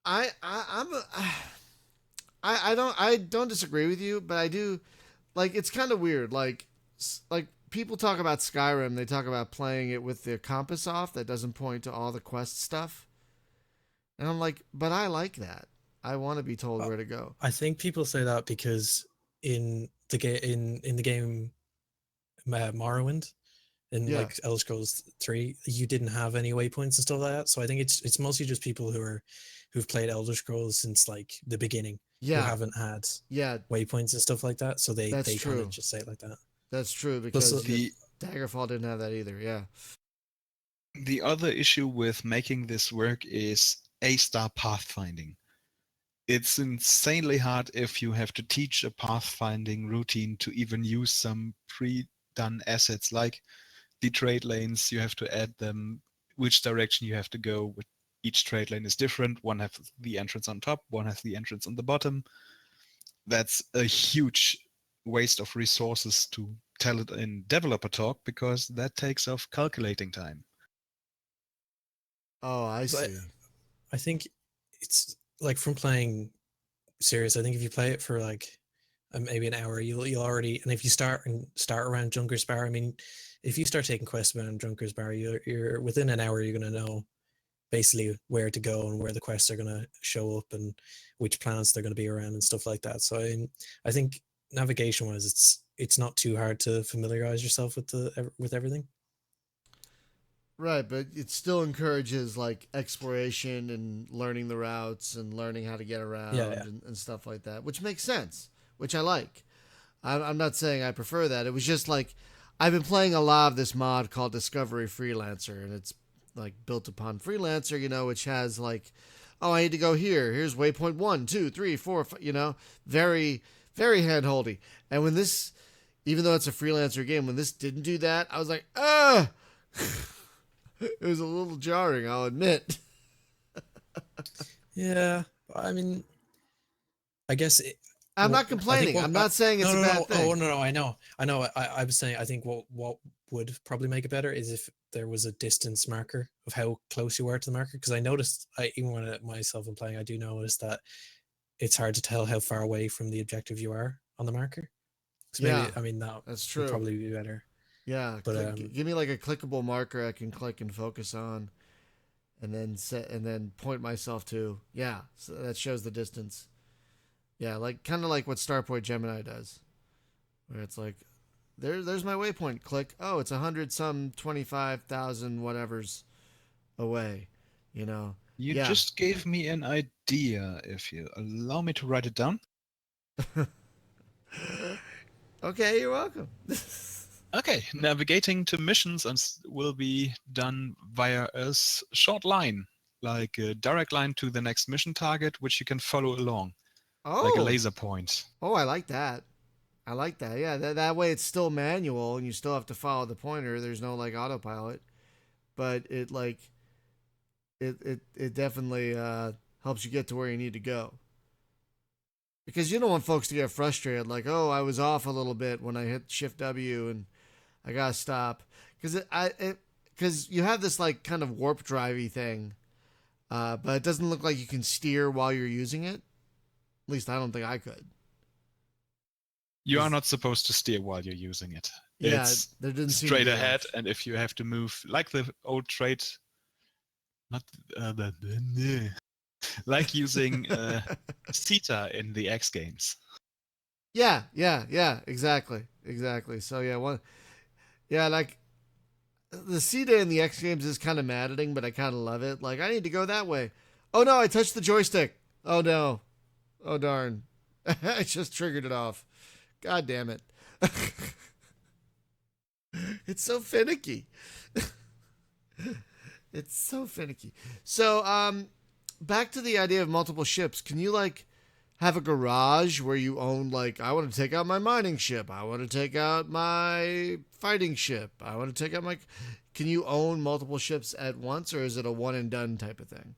S1: I'm a, I don't disagree with you, but I do like it's kind of weird. Like people talk about Skyrim, they talk about playing it with the compass off that doesn't point to all the quest stuff, and I'm like, but I like that. I want to be told where to go.
S4: I think people say that because in the game Morrowind, in
S1: Yeah,
S4: like Elder Scrolls 3, you didn't have any waypoints and stuff like that. So I think it's mostly just people who've played Elder Scrolls since like the beginning, who
S1: yeah,
S4: haven't had
S1: yeah.
S4: waypoints and stuff like that. So they
S1: That's
S4: kind of
S1: true.
S4: just say it like that.
S1: That's true
S4: Plus,
S1: because
S3: The
S1: Daggerfall didn't have that either. Yeah.
S3: the other issue with making this work is A-star pathfinding. It's insanely hard if you have to teach a pathfinding routine to even use some pre-done assets like the trade lanes. You have to add them, which direction you have to go. Each trade lane is different. One has the entrance on top, one has the entrance on the bottom. That's a huge waste of resources to tell it in developer talk, because that takes off calculating time.
S1: Oh, I
S4: but
S1: see.
S4: I think it's like from playing Sirius. I think if you play it for like maybe an hour, you'll already, and if you start around Junker's Bar, I mean, if you start taking quests around Junker's Bar, you're within an hour, you're gonna know basically where to go and where the quests are gonna show up and which planets they're gonna be around and stuff like that. So I think navigation wise, it's not too hard to familiarize yourself with everything.
S1: Right, but it still encourages like exploration and learning the routes and learning how to get
S4: Yeah,
S1: around
S4: yeah.
S1: and stuff like that, which makes sense, which I like. I'm not saying I prefer that. It was just like I've been playing a lot of this mod called Discovery Freelancer, and it's like built upon Freelancer, which has like, oh, I need to go here. Here's waypoint 1, 2, 3, 4, very, very handholdy. And when this, even though it's a Freelancer game, when this didn't do that, I was like, ah. It was a little jarring, I'll admit.
S4: Yeah, I mean, I guess
S1: I'm not
S4: I think
S1: complaining. I'm not saying it's
S4: no,
S1: a
S4: no,
S1: bad
S4: no. Oh,
S1: thing.
S4: no, no. I know. I was saying I think what would probably make it better is if there was a distance marker of how close you were to the marker. Because I noticed, even when myself am playing, I do notice that it's hard to tell how far away from the objective you are on the marker. So maybe,
S1: Yeah,
S4: I mean, that
S1: that's
S4: would
S1: true.
S4: probably be better.
S1: Yeah,
S4: But
S1: give me like a clickable marker I can click and focus on, and then point myself to. Yeah, so that shows the distance. Yeah, like kind of like what Starpoint Gemini does, where it's like, there's my waypoint. Click. Oh, it's 100 some 25,000 whatever's away, you know.
S3: You
S1: Yeah.
S3: just gave me an idea, if you allow me to write it down.
S1: Okay, you're welcome.
S3: Okay, navigating to missions will be done via a short line, like a direct line to the next mission target, which you can follow along, like a
S1: Oh,
S3: laser point.
S1: oh, I like that. I like that. Yeah, that way it's still manual and you still have to follow the pointer. There's no like autopilot, but it like it definitely helps you get to where you need to go. Because you don't want folks to get frustrated, like, oh, I was off a little bit when I hit Shift W and I gotta stop. Because you have this like kind of warp drivey thing, but it doesn't look like you can steer while you're using it. At least I don't think I could.
S3: You are not supposed to steer while you're using it.
S1: Yeah,
S3: It's
S1: there didn't seem
S3: straight
S1: to be
S3: ahead,
S1: enough.
S3: and if you have to move, like the old trait, not like using Theta in the X games.
S1: Yeah, exactly. So yeah, like the CETA in the X Games is kind of maddening, but I kind of love it. Like, I need to go that way. Oh no, I touched the joystick. Oh no. Oh darn. I just triggered it off. God damn it. It's so finicky. It's so finicky. So, back to the idea of multiple ships. Can you like have a garage where you own like I want to take out my mining ship, I want to take out my fighting ship, I want to take out my can you own multiple ships at once or is it a one and done type of thing?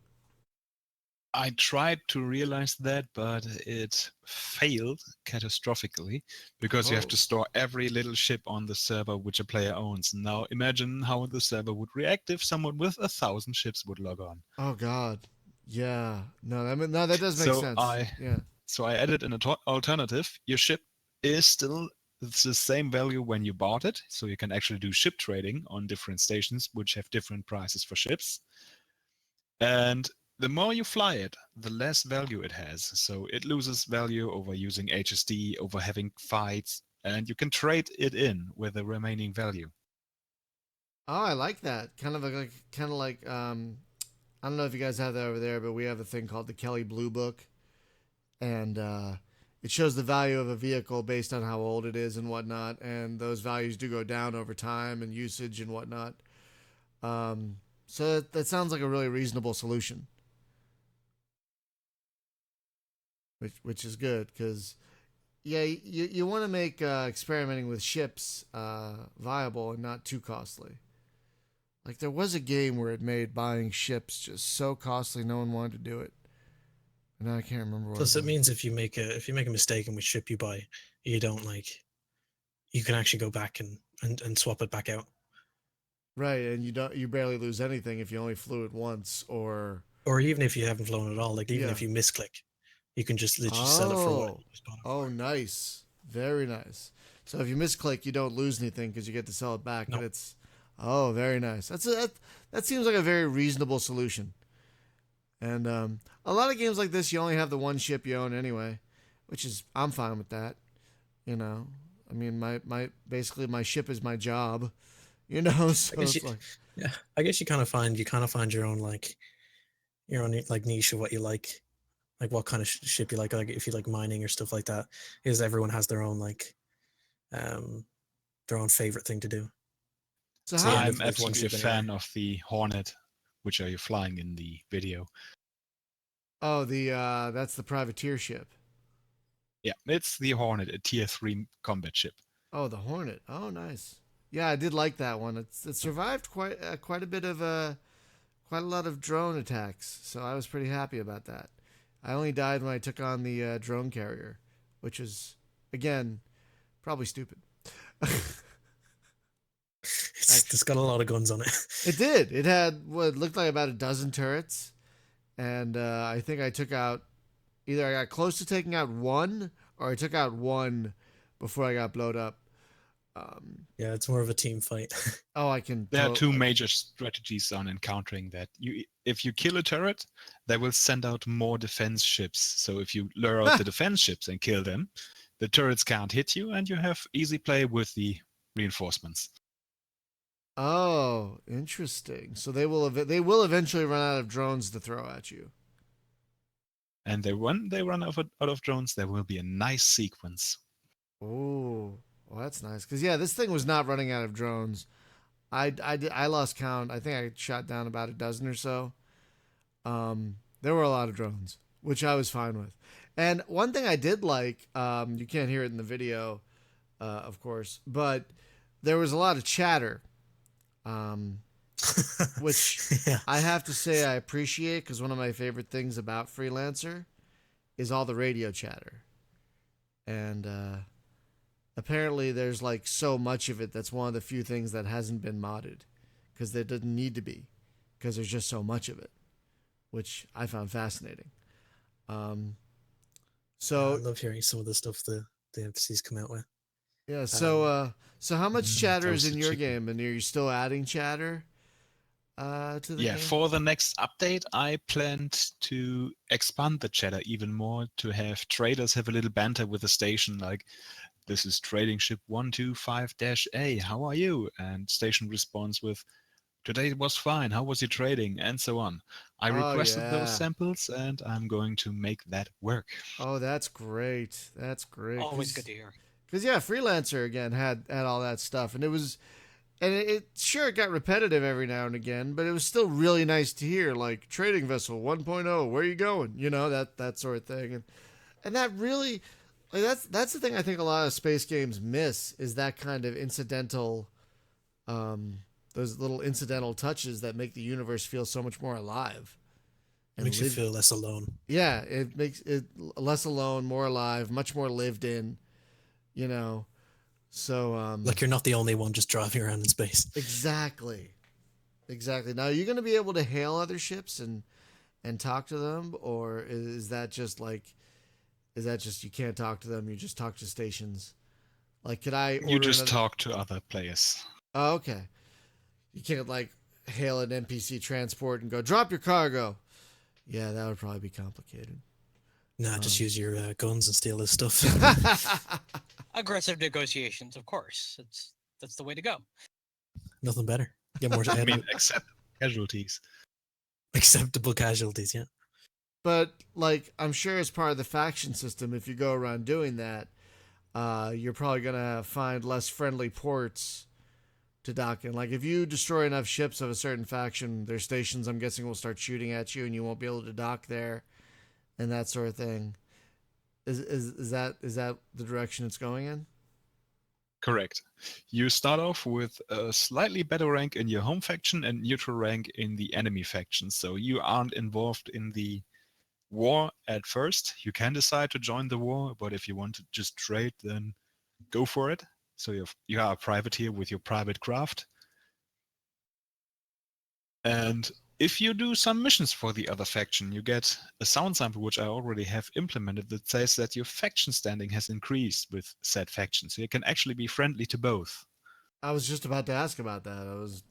S3: I tried to realize that, but it failed catastrophically because you have to
S1: Oh.
S3: store every little ship on the server which a player owns. Now imagine how the server would react if someone with 1,000 ships would log on.
S1: Oh god. Yeah. No, that does make
S3: So
S1: sense.
S3: I
S1: Yeah.
S3: so I added an alternative. Your ship is still the same value when you bought it, so you can actually do ship trading on different stations which have different prices for ships. And the more you fly it, the less value it has. So it loses value over using HSD, over having fights, and you can trade it in with the remaining value.
S1: Oh, I like that. Kind of like I don't know if you guys have that over there, but we have a thing called the Kelly Blue Book. And it shows the value of a vehicle based on how old it is and whatnot, and those values do go down over time and usage and whatnot. So that sounds like a really reasonable solution, which is good because yeah, you want to make experimenting with ships viable and not too costly. Like there was a game where it made buying ships just so costly, no one wanted to do it. No, I can't remember what.
S4: Plus, it means if you make a mistake in which ship you buy, you don't like, you can actually go back and swap it back out.
S1: Right, and you barely lose anything if you only flew it once, or
S4: even if you haven't flown at all. Like even
S1: Yeah.
S4: if you misclick, you can just literally sell it for what you just bought it for.
S1: Oh, nice, very nice. So if you misclick, you don't lose anything because you get to sell it back,
S4: No.
S1: and it's very nice. That seems like a very reasonable solution. And a lot of games like this, you only have the one ship you own anyway, which is I'm fine with that. You know, I mean, basically my ship is my job. You know, so it's like
S4: Yeah, I guess you kind of find your own like niche of what you like what kind of ship you like if you like mining or stuff like that, is everyone has their own like their own favorite thing to do.
S1: so
S4: So
S1: how
S4: yeah,
S3: I'm
S4: with one
S3: absolutely a
S4: ship
S3: fan
S4: anyway.
S3: of the Hornet, which are you flying in the video.
S1: Oh, that's the privateer ship.
S3: Yeah, it's the Hornet, a tier 3 combat ship.
S1: Oh, the Hornet. Oh, nice. Yeah, I did like that one. It survived quite a bit of quite a lot of drone attacks, so I was pretty happy about that. I only died when I took on the drone carrier, which is again probably stupid.
S4: It's got a lot of guns on it.
S1: It did. It had what looked like about a dozen turrets, and I think I took out either I got close to taking out one or I took out one before I got blowed up.
S4: Yeah, it's more of a team fight.
S1: Oh, I can.
S3: There are two major strategies on encountering that. If you kill a turret, they will send out more defense ships. So if you lure out the defense ships and kill them, the turrets can't hit you, and you have easy play with the reinforcements.
S1: Oh, interesting. So they will eventually run out of drones to throw at you.
S3: And when they run out of drones, there will be a nice sequence.
S1: Oh, well, that's nice. Because yeah, this thing was not running out of drones. I lost count. I think I shot down about a dozen or so. There were a lot of drones, which I was fine with. And one thing I did like, you can't hear it in the video, of course, but there was a lot of chatter, which
S4: Yeah.
S1: I have to say I appreciate, because one of my favorite things about Freelancer is all the radio chatter. And apparently there's like so much of it that's one of the few things that hasn't been modded, because there didn't need to be, because there's just so much of it, which I found fascinating. So
S4: I love hearing some of the stuff the NPCs come out with.
S1: yeah, so how much chatter is in your
S3: chicken.
S1: game, and are you still adding chatter to the game?
S3: For the next update, I planned to expand the chatter even more, to have traders have a little banter with the station, like, this is trading ship 125-A, how are you? And station responds with, today was fine, how was your trading? And so on. I requested those samples, and I'm going to make that work.
S1: Oh, that's great. That's great.
S2: Always good to hear.
S1: Because yeah, Freelancer again had all that stuff, and it sure it got repetitive every now and again, but it was still really nice to hear, like, trading vessel 1.0, where are you going? You know, that sort of thing, and that really, like, that's the thing I think a lot of space games miss, is that kind of incidental, those little incidental touches that make the universe feel so much more alive.
S4: It makes you feel less alone.
S1: Yeah, it makes it less alone, more alive, much more lived in. You know, so
S4: like you're not the only one just driving around in space.
S1: Exactly. Now, are you going to be able to hail other ships and talk to them, or is that just you can't talk to them? You just talk to stations. Like, could I?
S3: You just talk to other players.
S1: Oh, okay. You can't like hail an NPC transport and go drop your cargo. Yeah, that would probably be complicated.
S4: Nah, just use your guns and steal his stuff.
S2: Aggressive negotiations, of course. That's the way to go.
S4: Nothing better. Get more.
S3: I mean, accept casualties.
S4: Acceptable casualties, yeah.
S1: But like, I'm sure as part of the faction system, if you go around doing that, you're probably gonna find less friendly ports to dock in. Like, if you destroy enough ships of a certain faction, their stations, I'm guessing, will start shooting at you, and you won't be able to dock there, and that sort of thing. Is that the direction it's going in?
S3: Correct. You start off with a slightly better rank in your home faction and neutral rank in the enemy faction. So you aren't involved in the war at first. You can decide to join the war, but if you want to just trade, then go for it. So you are a privateer with your private craft. And if you do some missions for the other faction, you get a sound sample, which I already have implemented, that says that your faction standing has increased with said faction. So you can actually be friendly to both.
S1: I was just about to ask about that. I was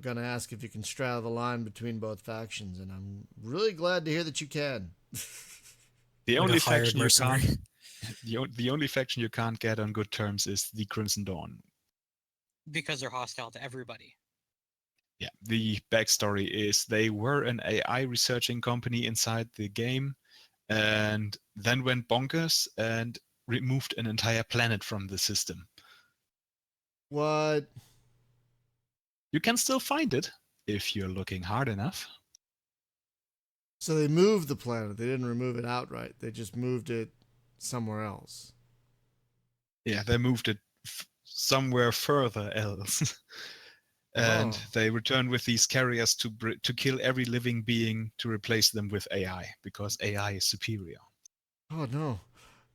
S1: going to ask if you can straddle the line between both factions, and I'm really glad to hear that you can.
S3: The
S4: Like
S3: only faction
S4: mercenary.
S3: the only faction you can't get on good terms is the Crimson Dawn.
S2: Because they're hostile to everybody.
S3: Yeah, the backstory is they were an AI researching company inside the game, and then went bonkers and removed an entire planet from the system.
S1: What?
S3: You can still find it if you're looking hard enough.
S1: So they moved the planet. They didn't remove it outright. They just moved it somewhere else.
S3: Yeah, they moved it somewhere further else. And they returned with these carriers to kill every living being to replace them with AI, because AI is superior.
S1: Oh, no.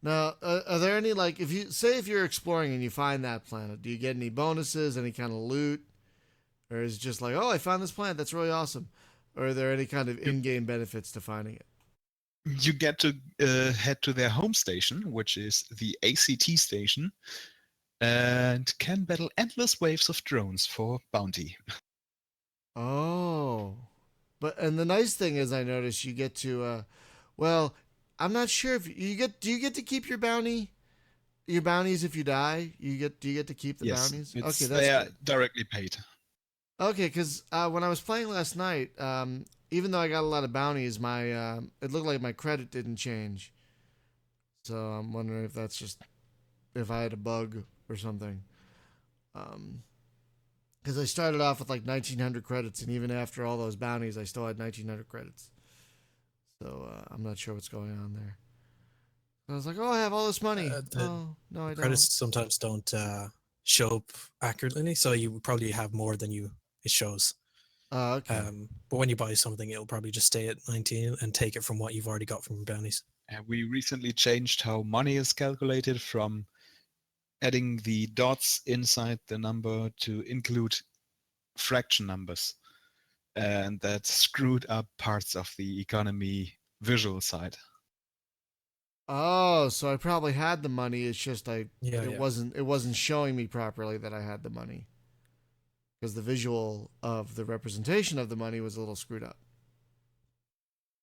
S1: Now, are there any, like, if you're exploring and you find that planet, do you get any bonuses, any kind of loot? Or is it just like, oh, I found this planet, that's really awesome? Or are there any kind of in-game benefits to finding it?
S3: You get to head to their home station, which is the ACT station, and can battle endless waves of drones for bounty.
S1: Oh. And the nice thing is, I noticed you get to, well, I'm not sure if do you get to keep your bounties if you die? Do you get to keep the bounties?
S3: Okay,
S1: that's
S3: they are
S1: good.
S3: directly paid.
S1: Okay, because when I was playing last night, even though I got a lot of bounties, my it looked like my credit didn't change. So I'm wondering if that's just if I had a bug or something. Because I started off with like 1,900 credits, and even after all those bounties, I still had 1,900 credits. So I'm not sure what's going on there. I was like, oh, I have all this money. Oh, no, I don't.
S4: Credits sometimes don't show up accurately, so you probably have more than it shows.
S1: Okay.
S4: But when you buy something, it'll probably just stay at 19 and take it from what you've already got from bounties.
S3: We recently changed how money is calculated from adding the dots inside the number to include fraction numbers. And that screwed up parts of the economy visual side.
S1: Oh, so I probably had the money. It's just it
S4: Yeah.
S1: wasn't showing me properly that I had the money. Because the visual of the representation of the money was a little screwed up.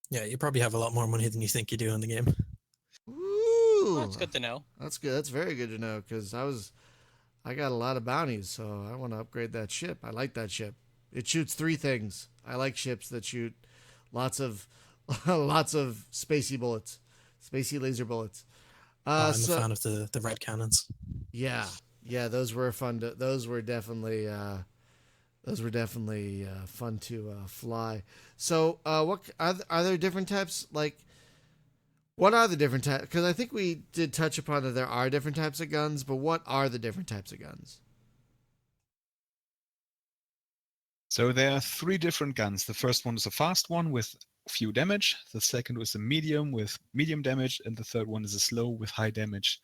S4: Yeah, you probably have a lot more money than you think you do in the game.
S1: Ooh,
S2: Well, that's good to know.
S1: That's good. That's very good to know because I got a lot of bounties, so I want to upgrade that ship. I like that ship. It shoots 3 things. I like ships that shoot lots of lots of spacey bullets, spacey laser bullets.
S4: I'm a fan of the red cannons.
S1: Yeah, those were fun. Those were definitely fun to fly. So, what are there different types? Like, what are the different types? Because I think we did touch upon that there are different types of guns, but what are the different types of guns?
S3: So there are 3 different guns. The first one is a fast one with few damage. The second was a medium with medium damage, and the third one is a slow with high damage.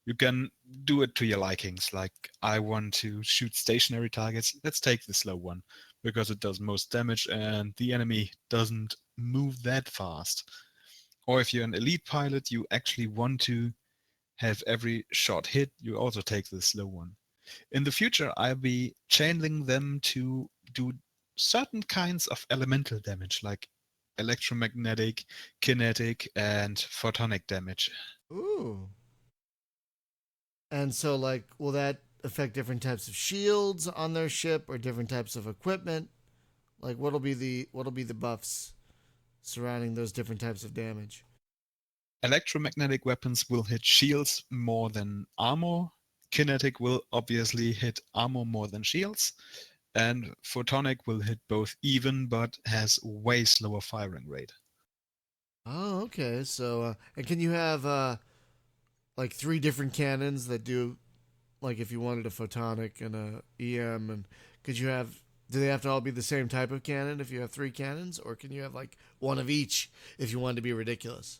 S3: You can do it to your likings. Like, I want to shoot stationary targets. Let's take the slow one because it does most damage and the enemy doesn't move that fast. Or if you're an elite pilot, you actually want to have every shot hit, you also take the slow one. In the future, I'll be channeling them to do certain kinds of elemental damage, like electromagnetic, kinetic, and photonic damage.
S1: Ooh. And so, like, will that affect different types of shields on their ship or different types of equipment? Like, what'll be the buffs surrounding those different types of damage?
S3: Electromagnetic weapons will hit shields more than armor. Kinetic will obviously hit armor more than shields. And photonic will hit both even, but has way slower firing rate.
S1: Oh, okay. So, and can you have like 3 different cannons that do, like, if you wanted a photonic and a EM, and could you have? Do they have to all be the same type of cannon if you have 3 cannons, or can you have like one of each if you wanted to be ridiculous?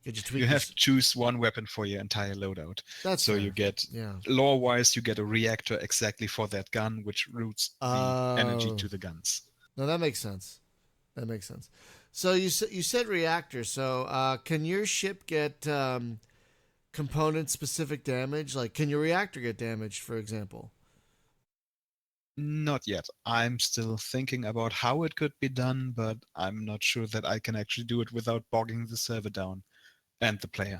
S1: Could you tweak?
S3: You have to choose one weapon for your entire loadout.
S1: That's
S3: so
S1: fair.
S3: you get,
S1: yeah.
S3: lore-wise, you get a reactor exactly for that gun, which routes the energy to the guns.
S1: No, that makes sense. That makes sense. So you said reactor. So can your ship get component specific damage? Like, can your reactor get damaged, for example?
S3: Not yet. I'm still thinking about how it could be done, but I'm not sure that I can actually do it without bogging the server down and the player.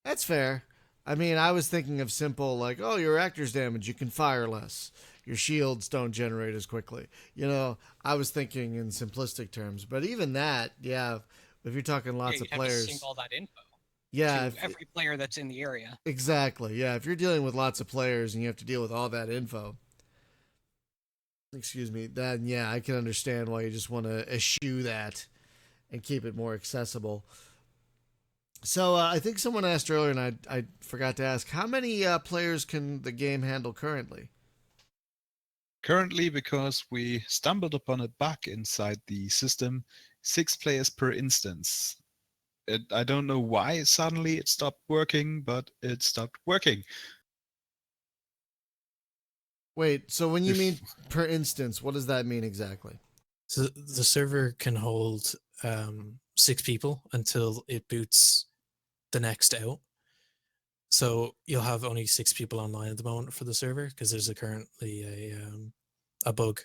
S1: That's fair. I mean, I was thinking of simple, like, oh, your reactor's damaged, you can fire less. Your shields don't generate as quickly. You know, I was thinking in simplistic terms, but even that, yeah, if you're talking lots of
S2: You'd have
S1: players,
S2: to sync all that info
S1: yeah,
S2: to every player that's in the area.
S1: exactly, yeah. If you're dealing with lots of players and you have to deal with all that info, excuse me, then yeah, I can understand why you just want to eschew that and keep it more accessible. So I think someone asked earlier, and I forgot to ask, how many players can the game handle currently?
S3: Currently, because we stumbled upon a bug inside the system, 6 players per instance. I don't know why suddenly it stopped working, but it stopped working.
S1: Wait, so when you mean per instance, what does that mean exactly?
S4: So the server can hold 6 people until it boots the next out. So you'll have only 6 people online at the moment for the server because there's currently a bug.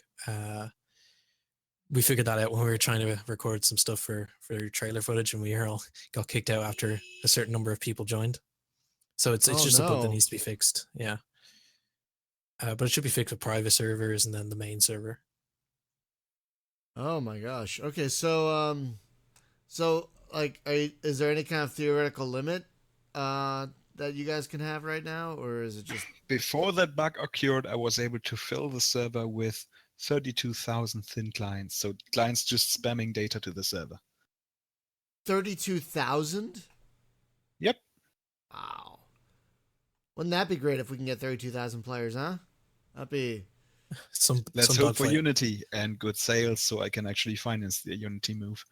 S4: We figured that out when we were trying to record some stuff for trailer footage, and we all got kicked out after a certain number of people joined. So it's just a bug that needs to be fixed. Yeah. But it should be fixed with private servers and then the main server.
S1: Oh my gosh. Okay, so like, is there any kind of theoretical limit that you guys can have right now, or is it just
S3: Before that bug occurred, I was able to fill the server with 32,000 thin clients. So clients just spamming data to the server.
S1: 32,000?
S3: Yep.
S1: Wow. Wouldn't that be great if we can get 32,000 players, huh? That'd be
S3: Let's
S4: some
S3: hope for
S4: dogfight.
S3: Unity and good sales so I can actually finance the Unity move.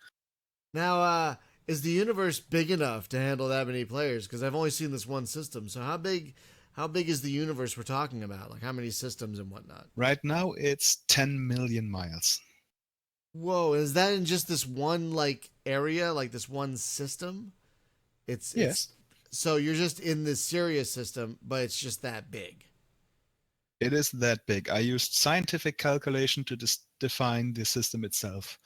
S1: Now, is the universe big enough to handle that many players? Because I've only seen this one system. So how big is the universe we're talking about? Like how many systems and whatnot?
S3: Right now, it's 10 million miles.
S1: Whoa, is that in just this one like area, like this one system? It's
S3: Yes,
S1: so you're just in this Sirius system, but it's just that big.
S3: it is that big. I used scientific calculation to define the system itself.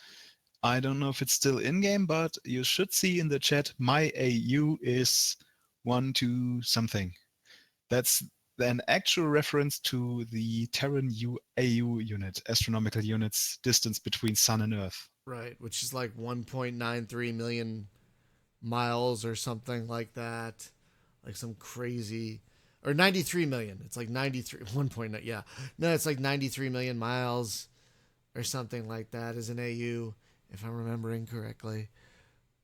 S3: I don't know if it's still in-game, but you should see in the chat my AU is 1 2 something. That's an actual reference to the Terran AU unit, astronomical units, distance between Sun and Earth.
S1: Right, which is like 1.93 million miles or something like that. Like some crazy or 93 million. It's like 93 1.9 yeah. No, it's like 93 million miles or something like that as an AU if I'm remembering correctly.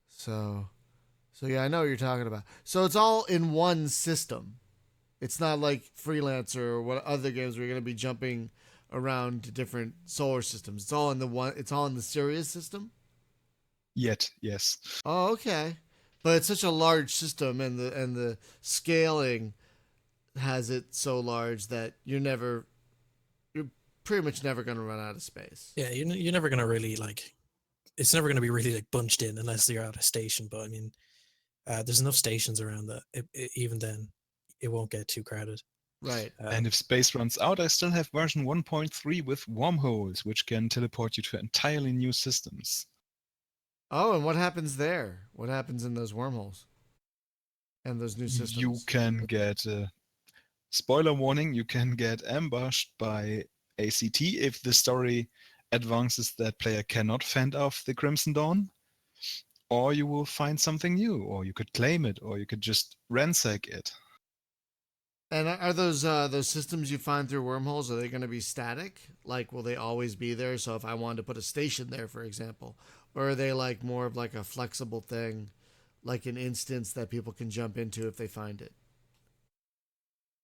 S1: So yeah, I know what you're talking about. So it's all in one system. It's not like Freelancer or what other games where you're going to be jumping around to different solar systems. It's all in the one. It's all in the Sirius system.
S3: Yet, yes.
S1: Oh, okay. But it's such a large system, and the scaling has it so large that you're pretty much never going to run out of space.
S4: Yeah, you're never gonna really like. It's never gonna be really like bunched in unless you're at a station. But I mean, there's enough stations around that even then, it won't get too crowded.
S1: Right.
S3: And if space runs out, I still have version 1.3 with wormholes, which can teleport you to entirely new systems.
S1: Oh, and what happens there? What happens in those wormholes and those new
S3: You
S1: systems?
S3: can get, spoiler warning, you can get ambushed by ACT if the story advances that player cannot fend off the Crimson Dawn, or you will find something new, or you could claim it, or you could just ransack it.
S1: And are those systems you find through wormholes, are they going to be static? Like, will they always be there? So if I wanted to put a station there, for example, or are they like more of like a flexible thing, like an instance that people can jump into if they find it?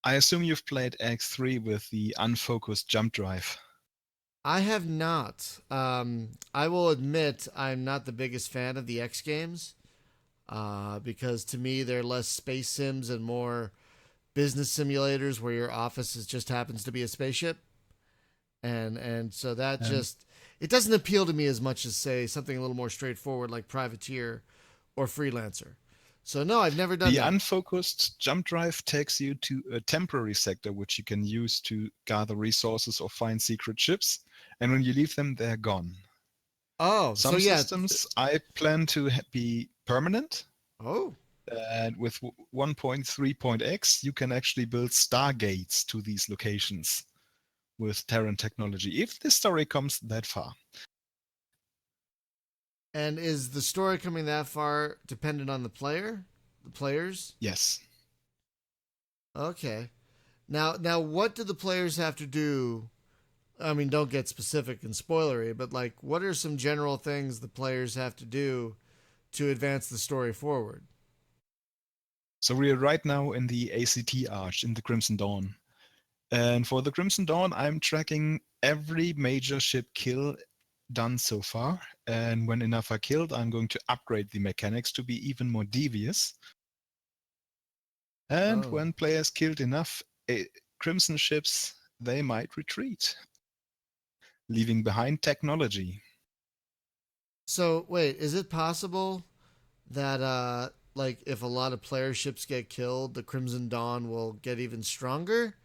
S3: I assume you've played X3 with the unfocused jump drive.
S1: I have not. I will admit I'm not the biggest fan of the X games, because to me they're less space sims and more business simulators where your office just happens to be a spaceship. And so that
S3: Um,
S1: just it doesn't appeal to me as much as say something a little more straightforward like Privateer or Freelancer. So no, I've never done
S3: The
S1: that.
S3: unfocused jump drive takes you to a temporary sector which you can use to gather resources or find secret ships. And when you leave them, they're gone.
S1: Oh, so
S3: Some
S1: yeah.
S3: systems I plan to be permanent.
S1: Oh,
S3: And with 1.3.x, you can actually build stargates to these locations with Terran technology, if the story comes that far.
S1: and is the story coming that far dependent on the player, the players?
S3: Yes.
S1: Okay. Now, what do the players have to do? I mean, don't get specific and spoilery, but like, what are some general things the players have to do to advance the story forward?
S3: So we are right now in the ACT Arch in the Crimson Dawn. And for the Crimson Dawn, I'm tracking every major ship kill done so far. And when enough are killed, I'm going to upgrade the mechanics to be even more devious. And
S1: Oh.
S3: when players killed enough Crimson ships, they might retreat, leaving behind technology.
S1: So wait, is it possible that like if a lot of player ships get killed, the Crimson Dawn will get even stronger?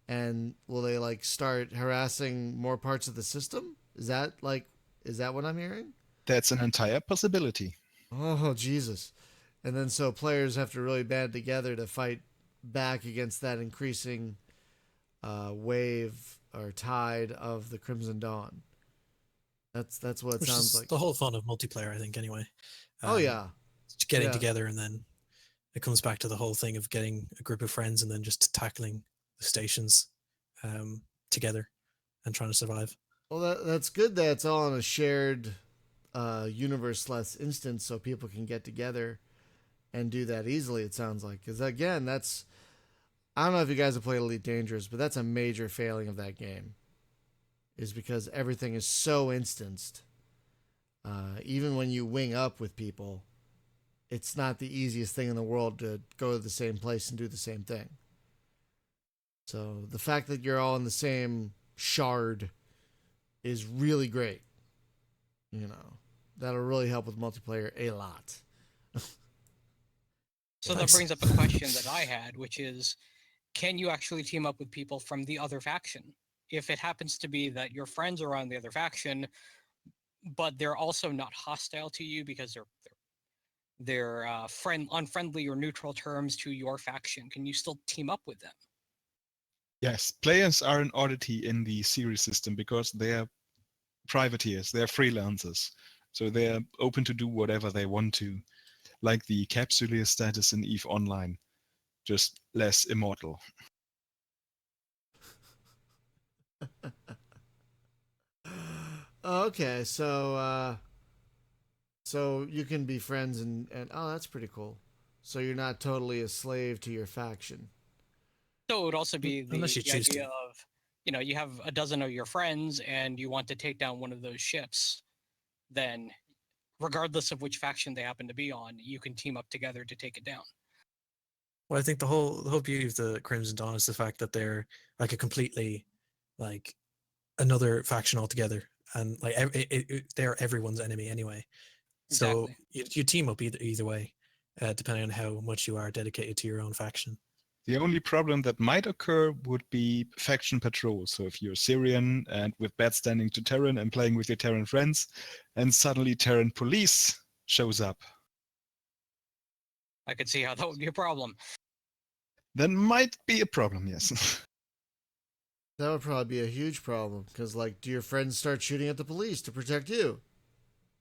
S1: And will they like start harassing more parts of the system? Is that what I'm hearing?
S3: That's an entire possibility.
S1: Oh Jesus. And then so players have to really band together to fight back against that increasing wave or tide of the Crimson Dawn. That's what it
S4: Which
S1: sounds
S4: is
S1: like.
S4: the whole fun of multiplayer, I think. Anyway.
S1: Oh yeah,
S4: Getting
S1: yeah.
S4: together, and then it comes back to the whole thing of getting a group of friends and then just tackling the stations together and trying to survive.
S1: Well, that's good that it's all in a shared universe instance, so people can get together and do that easily. It sounds like, because again, that's I don't know if you guys have played Elite Dangerous, but that's a major failing of that game. Is because everything is so instanced. Even when you wing up with people, it's not the easiest thing in the world to go to the same place and do the same thing. So the fact that you're all in the same shard is really great. You know, that'll really help with multiplayer a lot.
S2: So that brings up a question that I had, which is, can you actually team up with people from the other faction? If it happens to be that your friends are on the other faction, but they're also not hostile to you because they're unfriendly or neutral terms to your faction, can you still team up with them?
S3: Yes, players are an oddity in the series system because they're privateers, they're freelancers. So they're open to do whatever they want to, like the Capsuleer status in EVE Online, just less immortal.
S1: Okay, so you can be friends and oh, that's pretty cool. So you're not totally a slave to your faction.
S2: So it would also be the
S4: Unless you choose
S2: idea
S4: to.
S2: of, you have a dozen of your friends and you want to take down one of those ships, then regardless of which faction they happen to be on, you can team up together to take it down.
S4: Well, I think the whole beauty of the Crimson Dawn is the fact that they're like a completely like another faction altogether, and like they're everyone's enemy anyway. So
S2: Exactly.
S4: you team up either way, depending on how much you are dedicated to your own faction.
S3: The only problem that might occur would be faction patrol. So if you're Syrian and with bad standing to Terran and playing with your Terran friends, and suddenly Terran police shows up,
S2: I could see how that would be a problem.
S3: then might be a problem, yes.
S1: That would probably be a huge problem because, like, do your friends start shooting at the police to protect you?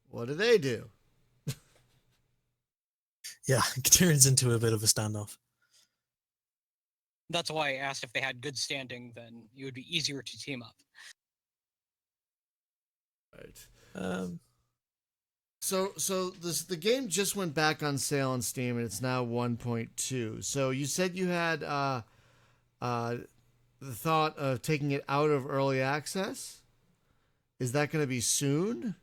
S1: What do they do?
S4: Yeah, it turns into a bit of a standoff.
S2: That's why I asked if they had good standing, then it would be easier to team up.
S1: Right. So the game just went back on sale on Steam and it's now 1.2. So you said you had the thought of taking it out of early access. Is that going to be soon,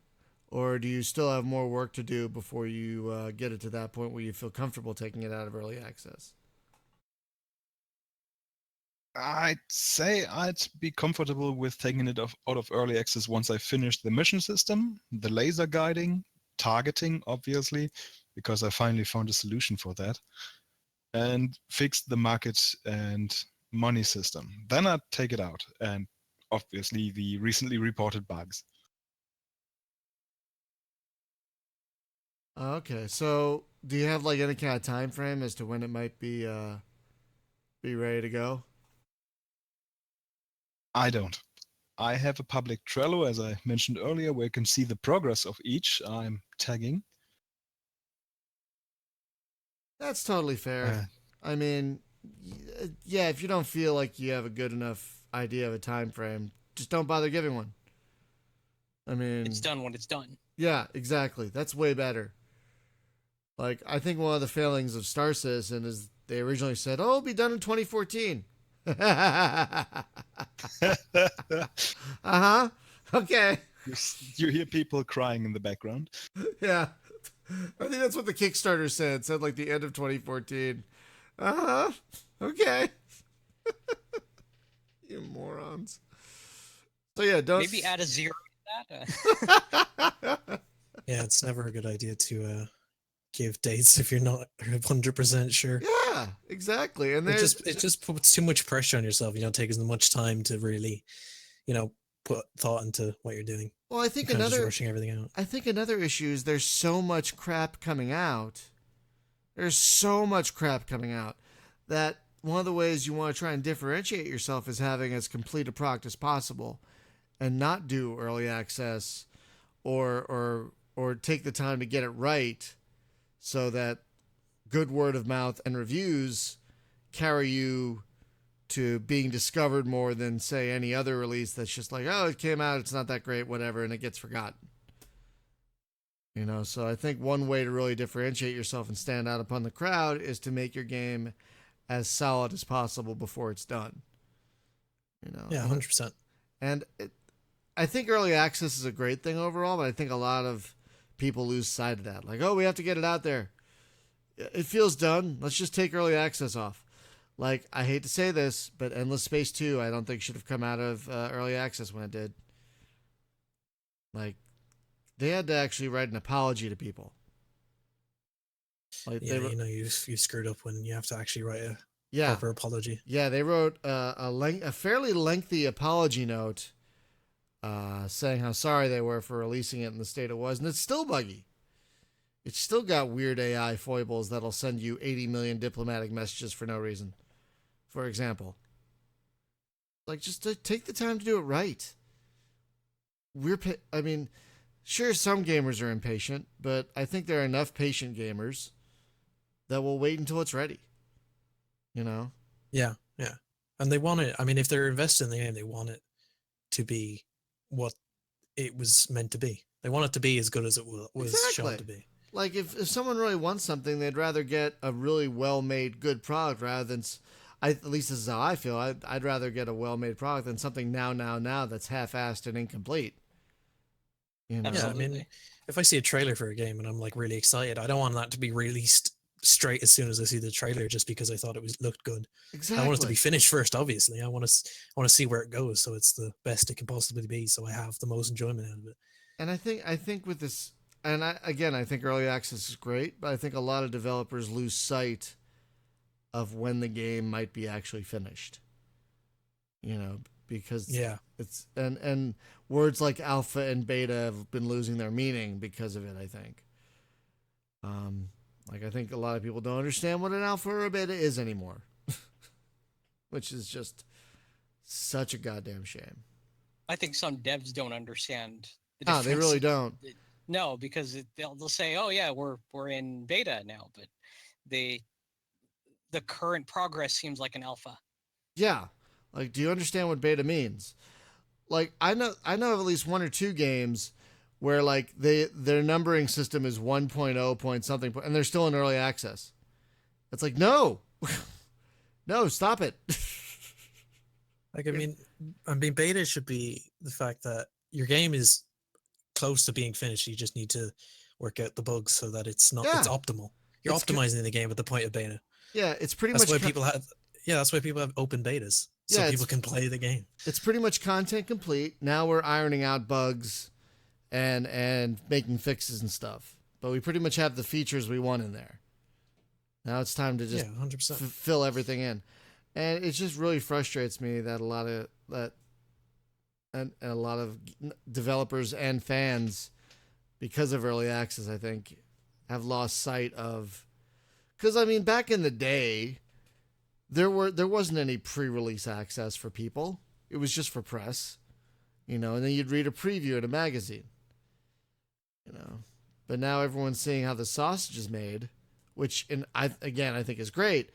S1: or do you still have more work to do before you get it to that point where you feel comfortable taking it out of early access?
S3: I'd say I'd be comfortable with taking it out of early access once I finish the mission system, the laser guiding, targeting, obviously, because I finally found a solution for that, and fixed the market and money system. Then I'd take it out, and obviously the recently reported bugs.
S1: Okay, so do you have like any kind of time frame as to when it might be ready to go?
S3: I don't. I have a public Trello, as I mentioned earlier, where you can see the progress of each I'm tagging.
S1: That's totally fair. I mean, yeah, if you don't feel like you have a good enough idea of a time frame, just don't bother giving one. I mean,
S2: It's done when it's done.
S1: Yeah, exactly. That's way better. Like, I think one of the failings of Star Citizen is they originally said, "Oh, it'll be done in 2014." Uh-huh. Okay.
S3: You hear people crying in the background.
S1: Yeah. I think that's what the Kickstarter said. It said like the end of 2014. Uh-huh. Okay. You morons. So yeah, don't
S2: Maybe add a zero to that.
S4: Yeah, it's never a good idea to give dates if you're not 100% sure.
S1: Yeah, exactly. And
S4: it just puts too much pressure on yourself. You don't take as much time to really, put thought into what you're doing.
S1: Well, I think
S4: just rushing everything out.
S1: I think another issue is there's so much crap coming out. There's so much crap coming out that one of the ways you want to try and differentiate yourself is having as complete a product as possible and not do early access or take the time to get it right, so that good word of mouth and reviews carry you to being discovered more than, say, any other release that's just like, oh, it came out, it's not that great, whatever, and it gets forgotten. So I think one way to really differentiate yourself and stand out upon the crowd is to make your game as solid as possible before it's done.
S4: Yeah, 100%.
S1: And I think early access is a great thing overall, but I think a lot of people lose sight of that. Like, oh, we have to get it out there. It feels done. Let's just take early access off. Like, I hate to say this, but Endless Space 2, I don't think should have come out of early access when it did. Like, they had to actually write an apology to people. Like,
S4: yeah, you screwed up when you have to actually write a proper apology.
S1: Yeah, they wrote a fairly lengthy apology note saying how sorry they were for releasing it in the state it was, and it's still buggy. It's still got weird AI foibles that'll send you 80 million diplomatic messages for no reason, for example. Like, just to take the time to do it right. Sure, some gamers are impatient, but I think there are enough patient gamers that will wait until it's ready.
S4: Yeah. And they want it. I mean, if they're invested in the game, they want it to be what it was meant to be. They want it to be as good as it was shown to be.
S1: Like, if someone really wants something, they'd rather get a really well-made, good product rather than... at least this is how I feel. I'd rather get a well-made product than something now that's half-assed and incomplete.
S4: Yeah, I mean, if I see a trailer for a game and I'm like really excited, I don't want that to be released straight as soon as I see the trailer just because I thought it looked good.
S1: Exactly.
S4: I want it to be finished first, obviously. I want to see where it goes, so it's the best it can possibly be, so I have the most enjoyment out of it.
S1: And I think with this, and I think early access is great, but I think a lot of developers lose sight of when the game might be actually finished. Because it's and words like alpha and beta have been losing their meaning because of it, I think. I think a lot of people don't understand what an alpha or a beta is anymore, which is just such a goddamn shame.
S2: I think some devs don't understand the difference.
S1: They really don't.
S2: No, because they'll say, "Oh yeah, we're in beta now," but the current progress seems like an alpha.
S1: Yeah, like, do you understand what beta means? Like, I know of at least one or two games where like their numbering system is 1.0 point something, and they're still in early access. It's like, no, no, stop it.
S4: Like, I mean, beta should be the fact that your game is close to being finished. You just need to work out the bugs so that it's optimal. You're optimizing the game at the point of beta.
S1: Yeah, it's pretty
S4: much.
S1: That's
S4: why people have open betas, so people can play the game.
S1: It's pretty much content complete. Now we're ironing out bugs and making fixes and stuff. But we pretty much have the features we want in there. Now it's time to just
S4: 100%.
S1: Fill everything in. And it just really frustrates me that a lot of developers and fans, because of early access, I think, have lost sight of... Because, I mean, back in the day, there wasn't any pre-release access for people. It was just for press, and then you'd read a preview in a magazine, But now everyone's seeing how the sausage is made, which, I think is great,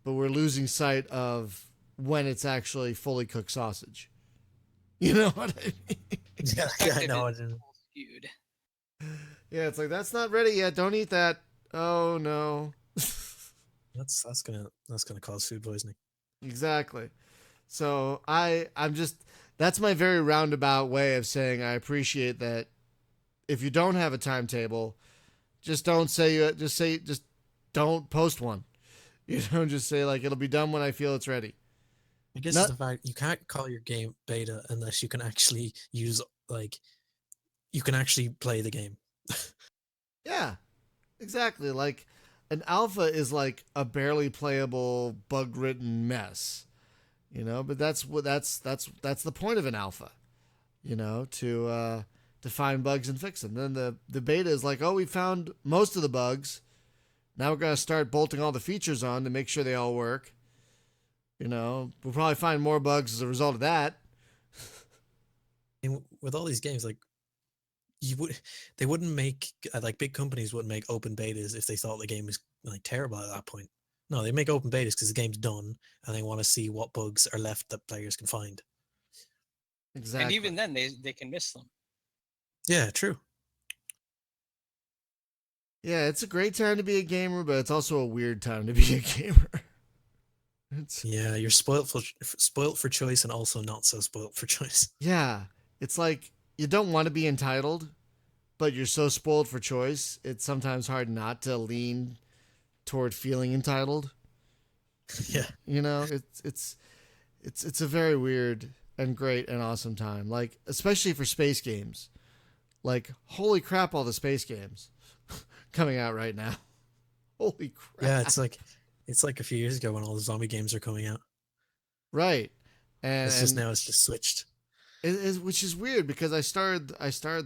S1: but we're losing sight of when it's actually fully cooked sausage. You know what I mean?
S4: Yeah, I know.
S1: Yeah, it's like, that's not ready yet. Don't eat that. Oh no.
S4: That's gonna cause food poisoning.
S1: Exactly. So that's my very roundabout way of saying I appreciate that. If you don't have a timetable, just don't post one. Just say like, it'll be done when I feel it's ready.
S4: I guess it's the fact you can't call your game beta unless you can actually you can actually play the game.
S1: Yeah, exactly. Like, an alpha is like a barely playable, bug-ridden mess, But that's the point of an alpha, to find bugs and fix them. Then the beta is like, oh, we found most of the bugs. Now we're gonna start bolting all the features on to make sure they all work. We'll probably find more bugs as a result of that.
S4: And with all these games, like, they wouldn't make like big companies wouldn't make open betas if they thought the game was like terrible at that point. No, they make open betas because the game's done and they want to see what bugs are left that players can find.
S1: Exactly.
S2: And even then, they can miss them.
S4: Yeah, true.
S1: Yeah, it's a great time to be a gamer, but it's also a weird time to be a gamer.
S4: Yeah, you're spoilt for choice and also not so spoilt for choice.
S1: Yeah, it's like you don't want to be entitled, but you're so spoiled for choice, it's sometimes hard not to lean toward feeling entitled.
S4: Yeah.
S1: You know, it's a very weird and great and awesome time. Like, especially for space games. Like, holy crap, all the space games coming out right now. Holy crap.
S4: Yeah, it's like a few years ago when all the zombie games are coming out.
S1: Right. And
S4: it's just switched.
S1: Which is weird because I started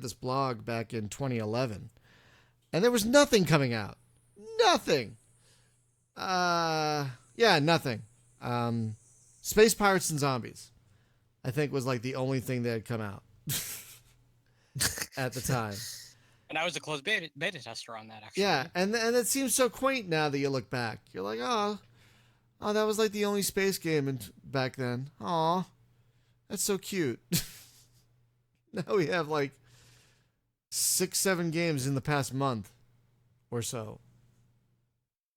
S1: this blog back in 2011 and there was nothing coming out. Nothing. Yeah, nothing. Space Pirates and Zombies, I think, was like the only thing that had come out at the time.
S2: And I was a closed beta tester on that, actually.
S1: Yeah, and it seems so quaint now that you look back. You're like, oh, that was like the only space game back then. Aw, that's so cute. Now we have like 6-7 games in the past month or so.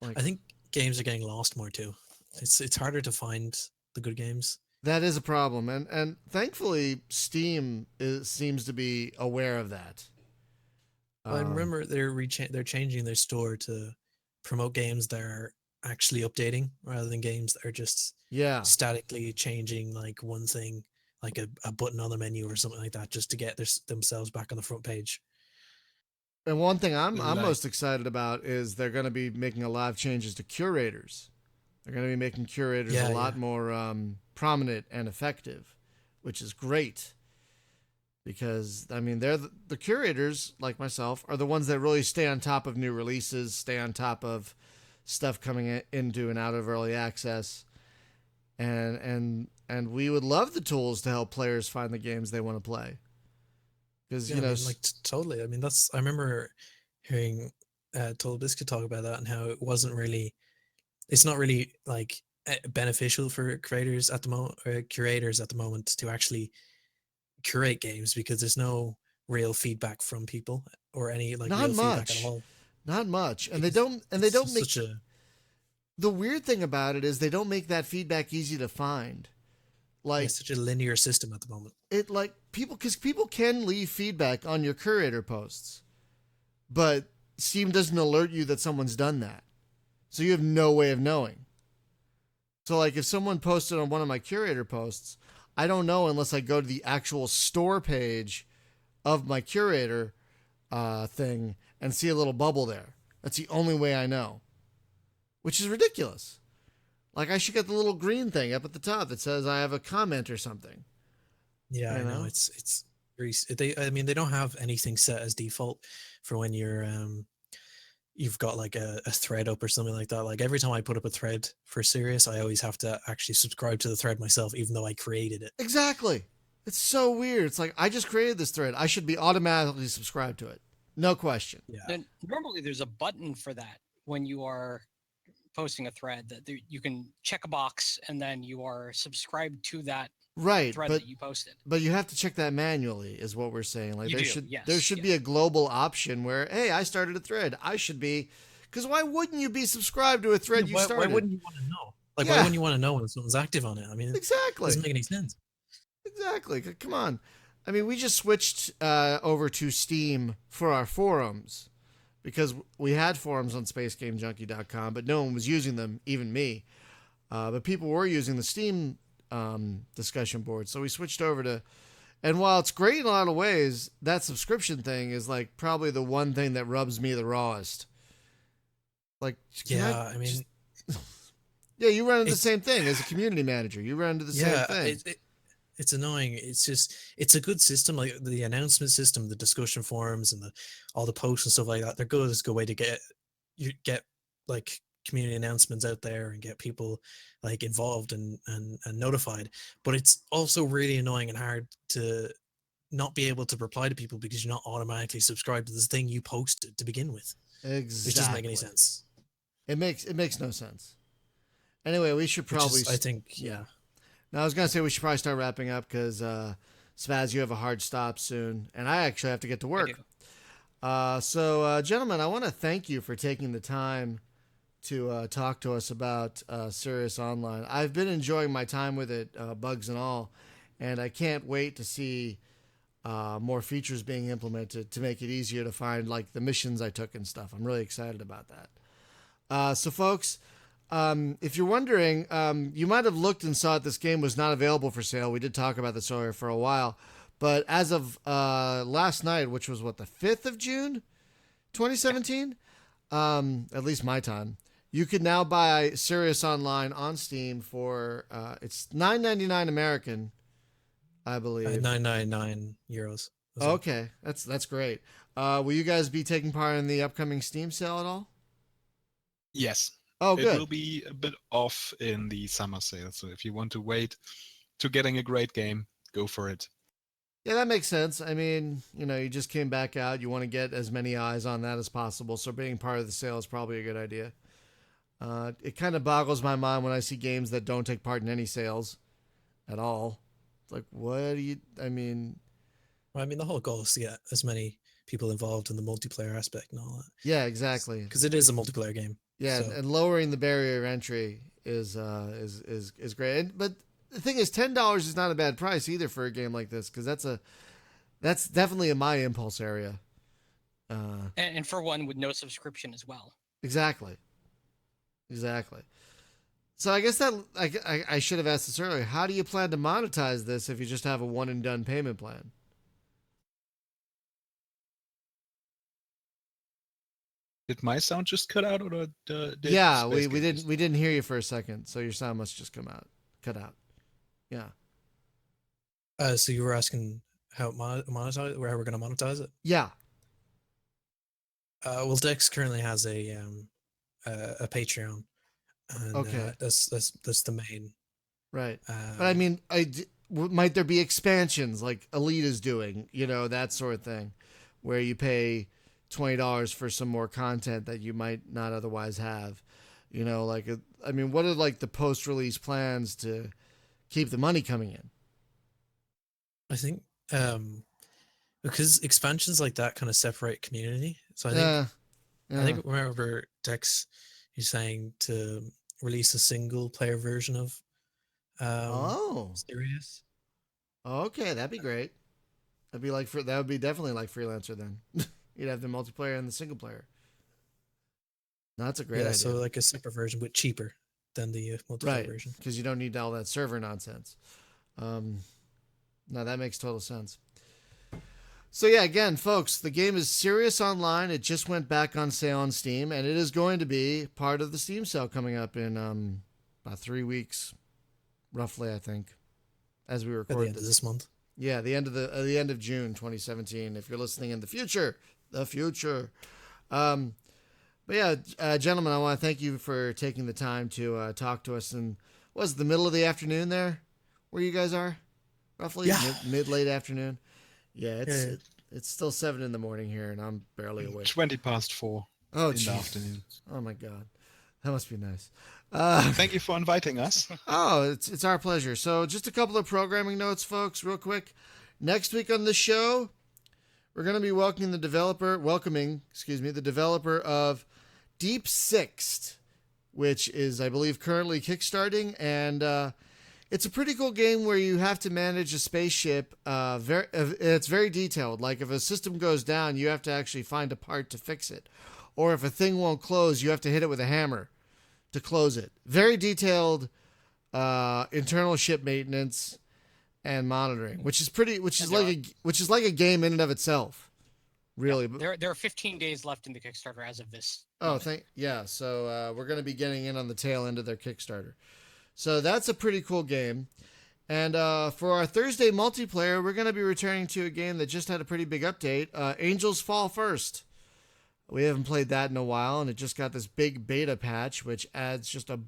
S4: Like, I think games are getting lost more too. It's harder to find the good games.
S1: That is a problem, and thankfully Steam seems to be aware of that.
S4: I remember they're changing their store to promote games that are actually updating rather than games that are just statically changing like one thing, like a button on the menu or something like that, just to get themselves back on the front page.
S1: And one thing I'm most excited about is they're going to be making a lot of changes to curators. They're going to be making curators a lot more prominent and effective, which is great. Because, I mean, they're the curators, like myself, are the ones that really stay on top of new releases, stay on top of stuff coming into and out of early access. And we would love the tools to help players find the games they want to play. Because, you know...
S4: I mean, like, totally. I mean, I remember hearing Total Biscuit talk about that and how it's not really, like, beneficial for creators at the moment, or curators at the moment, to actually curate games because there's no real feedback from people or any like real feedback at all.
S1: Not much. And they don't make the weird thing about it is they don't make that feedback easy to find. Like,
S4: it's such a linear system at the moment.
S1: It like people can leave feedback on your curator posts, but Steam doesn't alert you that someone's done that. So you have no way of knowing. So like if someone posted on one of my curator posts, I don't know unless I go to the actual store page of my curator thing and see a little bubble there. That's the only way I know, which is ridiculous. Like I should get the little green thing up at the top that says I have a comment or something.
S4: Yeah, I know. It's they don't have anything set as default for when you've got like a thread up or something like that. Like every time I put up a thread for Sirius, I always have to actually subscribe to the thread myself, even though I created it.
S1: Exactly. It's so weird. It's like, I just created this thread. I should be automatically subscribed to it. No question.
S4: Yeah.
S2: And normally there's a button for that when you are posting a thread that you can check a box and then you are subscribed to that thread that you posted.
S1: But you have to check that manually is what we're saying. Like there should be
S2: yes.
S1: a global option where, hey, I started a thread. I should be, because why wouldn't you be subscribed to a thread you started?
S4: Why wouldn't you want to know? Like, why wouldn't you want to know when someone's active on it? I mean,
S1: exactly.
S4: It doesn't make any sense.
S1: Exactly. Come on. I mean, we just switched over to Steam for our forums because we had forums on SpaceGameJunkie.com, but no one was using them, even me. But people were using the Steam discussion board, so we switched over to. And while it's great in a lot of ways, that subscription thing is like probably the one thing that rubs me the rawest. Like,
S4: yeah,
S1: yeah, you run into the same thing as a community manager. You run into the same thing.
S4: It's annoying. It's a good system, like the announcement system, the discussion forums, and all the posts and stuff like that. They're good. It's a good way to get like community announcements out there and get people like involved and notified. But it's also really annoying and hard to not be able to reply to people because you're not automatically subscribed to this thing you posted to begin with.
S1: Exactly.
S4: Which doesn't make any sense.
S1: It makes no sense. Anyway, we should probably.
S4: I think, yeah.
S1: Now, I was gonna say we should probably start wrapping up because Spaz, you have a hard stop soon, and I actually have to get to work. So, gentlemen, I want to thank you for taking the time to talk to us about Sirius Online. I've been enjoying my time with it, bugs and all, and I can't wait to see more features being implemented to make it easier to find like the missions I took and stuff. I'm really excited about that. So, folks, if you're wondering, you might have looked and saw that this game was not available for sale. We did talk about this earlier for a while. But as of last night, which was what, the 5th of June, 2017, at least my time, you can now buy Sirius Online on Steam for it's $9.99 American, I believe.
S4: 999 euros.
S1: Okay, that's great. Will you guys be taking part in the upcoming Steam sale at all?
S3: Yes.
S1: Oh, good.
S3: It will be a bit off in the summer sale. So if you want to wait to getting a great game, go for it.
S1: Yeah, that makes sense. I mean, you just came back out. You want to get as many eyes on that as possible. So being part of the sale is probably a good idea. It kind of boggles my mind when I see games that don't take part in any sales at all. It's like, what do you, I mean...
S4: Well, I mean, the whole goal is to get as many people involved in the multiplayer aspect and all that.
S1: Yeah, exactly.
S4: Because it is a multiplayer game.
S1: Yeah, so. And lowering the barrier of entry is great. But the thing is, $10 is not a bad price either for a game like this, because that's definitely in my impulse area.
S2: And for one with no subscription as well.
S1: Exactly. So I guess that I should have asked this earlier. How do you plan to monetize this if you just have a one and done payment plan?
S3: Did my sound just cut out, or
S1: yeah, we didn't hear you for a second, so your sound must just cut out. Yeah.
S4: So you were asking how monetize, where we're going to monetize it?
S1: Yeah.
S4: Well, Dex currently has a Patreon. And,
S1: okay.
S4: That's the main.
S1: Right. But I mean, might there be expansions like Elite is doing, that sort of thing, where you pay $20 for some more content that you might not otherwise have, I mean, what are like the post-release plans to keep the money coming in?
S4: I think because expansions like that kind of separate community. So I think remember Dex, he's saying to release a single player version of Sirius.
S1: Okay, that'd be great. That would be definitely like Freelancer then. You'd have the multiplayer and the single player. No, that's a great idea.
S4: So like a separate version, but cheaper than the multiplayer version.
S1: Because you don't need all that server nonsense. No, that makes total sense. So yeah, again, folks, the game is Sirius Online. It just went back on sale on Steam, and it is going to be part of the Steam sale coming up in about 3 weeks, roughly, I think, as we record.
S4: At the end of this month.
S1: Yeah, the end of June 2017. If you're listening in the future. But yeah, gentlemen, I want to thank you for taking the time to talk to us. And was it the middle of the afternoon there, where you guys are, roughly?
S4: Yeah.
S1: Late afternoon. Yeah, it's still 7 a.m. here, and I'm barely awake.
S3: 4:20
S1: in
S3: the afternoon.
S1: Oh my God, that must be nice.
S3: Thank you for inviting us.
S1: Oh, it's our pleasure. So just a couple of programming notes, folks, real quick. Next week on the show, we're going to be welcoming the developer of Deep Sixth, which is, I believe, currently kickstarting, and it's a pretty cool game where you have to manage a spaceship. It's very detailed. Like if a system goes down, you have to actually find a part to fix it, or if a thing won't close, you have to hit it with a hammer to close it. Very detailed internal ship maintenance and monitoring, which is like a game in and of itself, really.
S2: Yeah, there are 15 days left in the Kickstarter as of this.
S1: Oh, so we're going to be getting in on the tail end of their Kickstarter, so that's a pretty cool game. And for our Thursday multiplayer, we're going to be returning to a game that just had a pretty big update. Angels Fall First. We haven't played that in a while, and it just got this big beta patch, which adds just a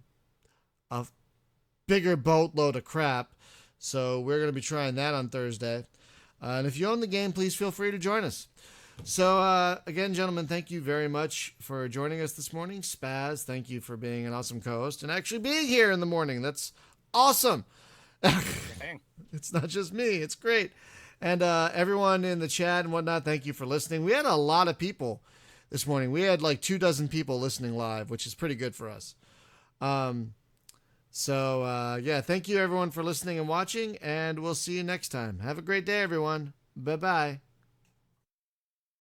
S1: bigger boatload of crap. So we're going to be trying that on Thursday. And if you own the game, please feel free to join us. So, again, gentlemen, thank you very much for joining us this morning. Spaz, thank you for being an awesome co-host and actually being here in the morning. That's awesome. It's not just me. It's great. And everyone in the chat and whatnot, thank you for listening. We had a lot of people this morning. We had like 24 people listening live, which is pretty good for us. Yeah, thank you everyone for listening and watching, and we'll see you next time. Have a great day, everyone. Bye-bye.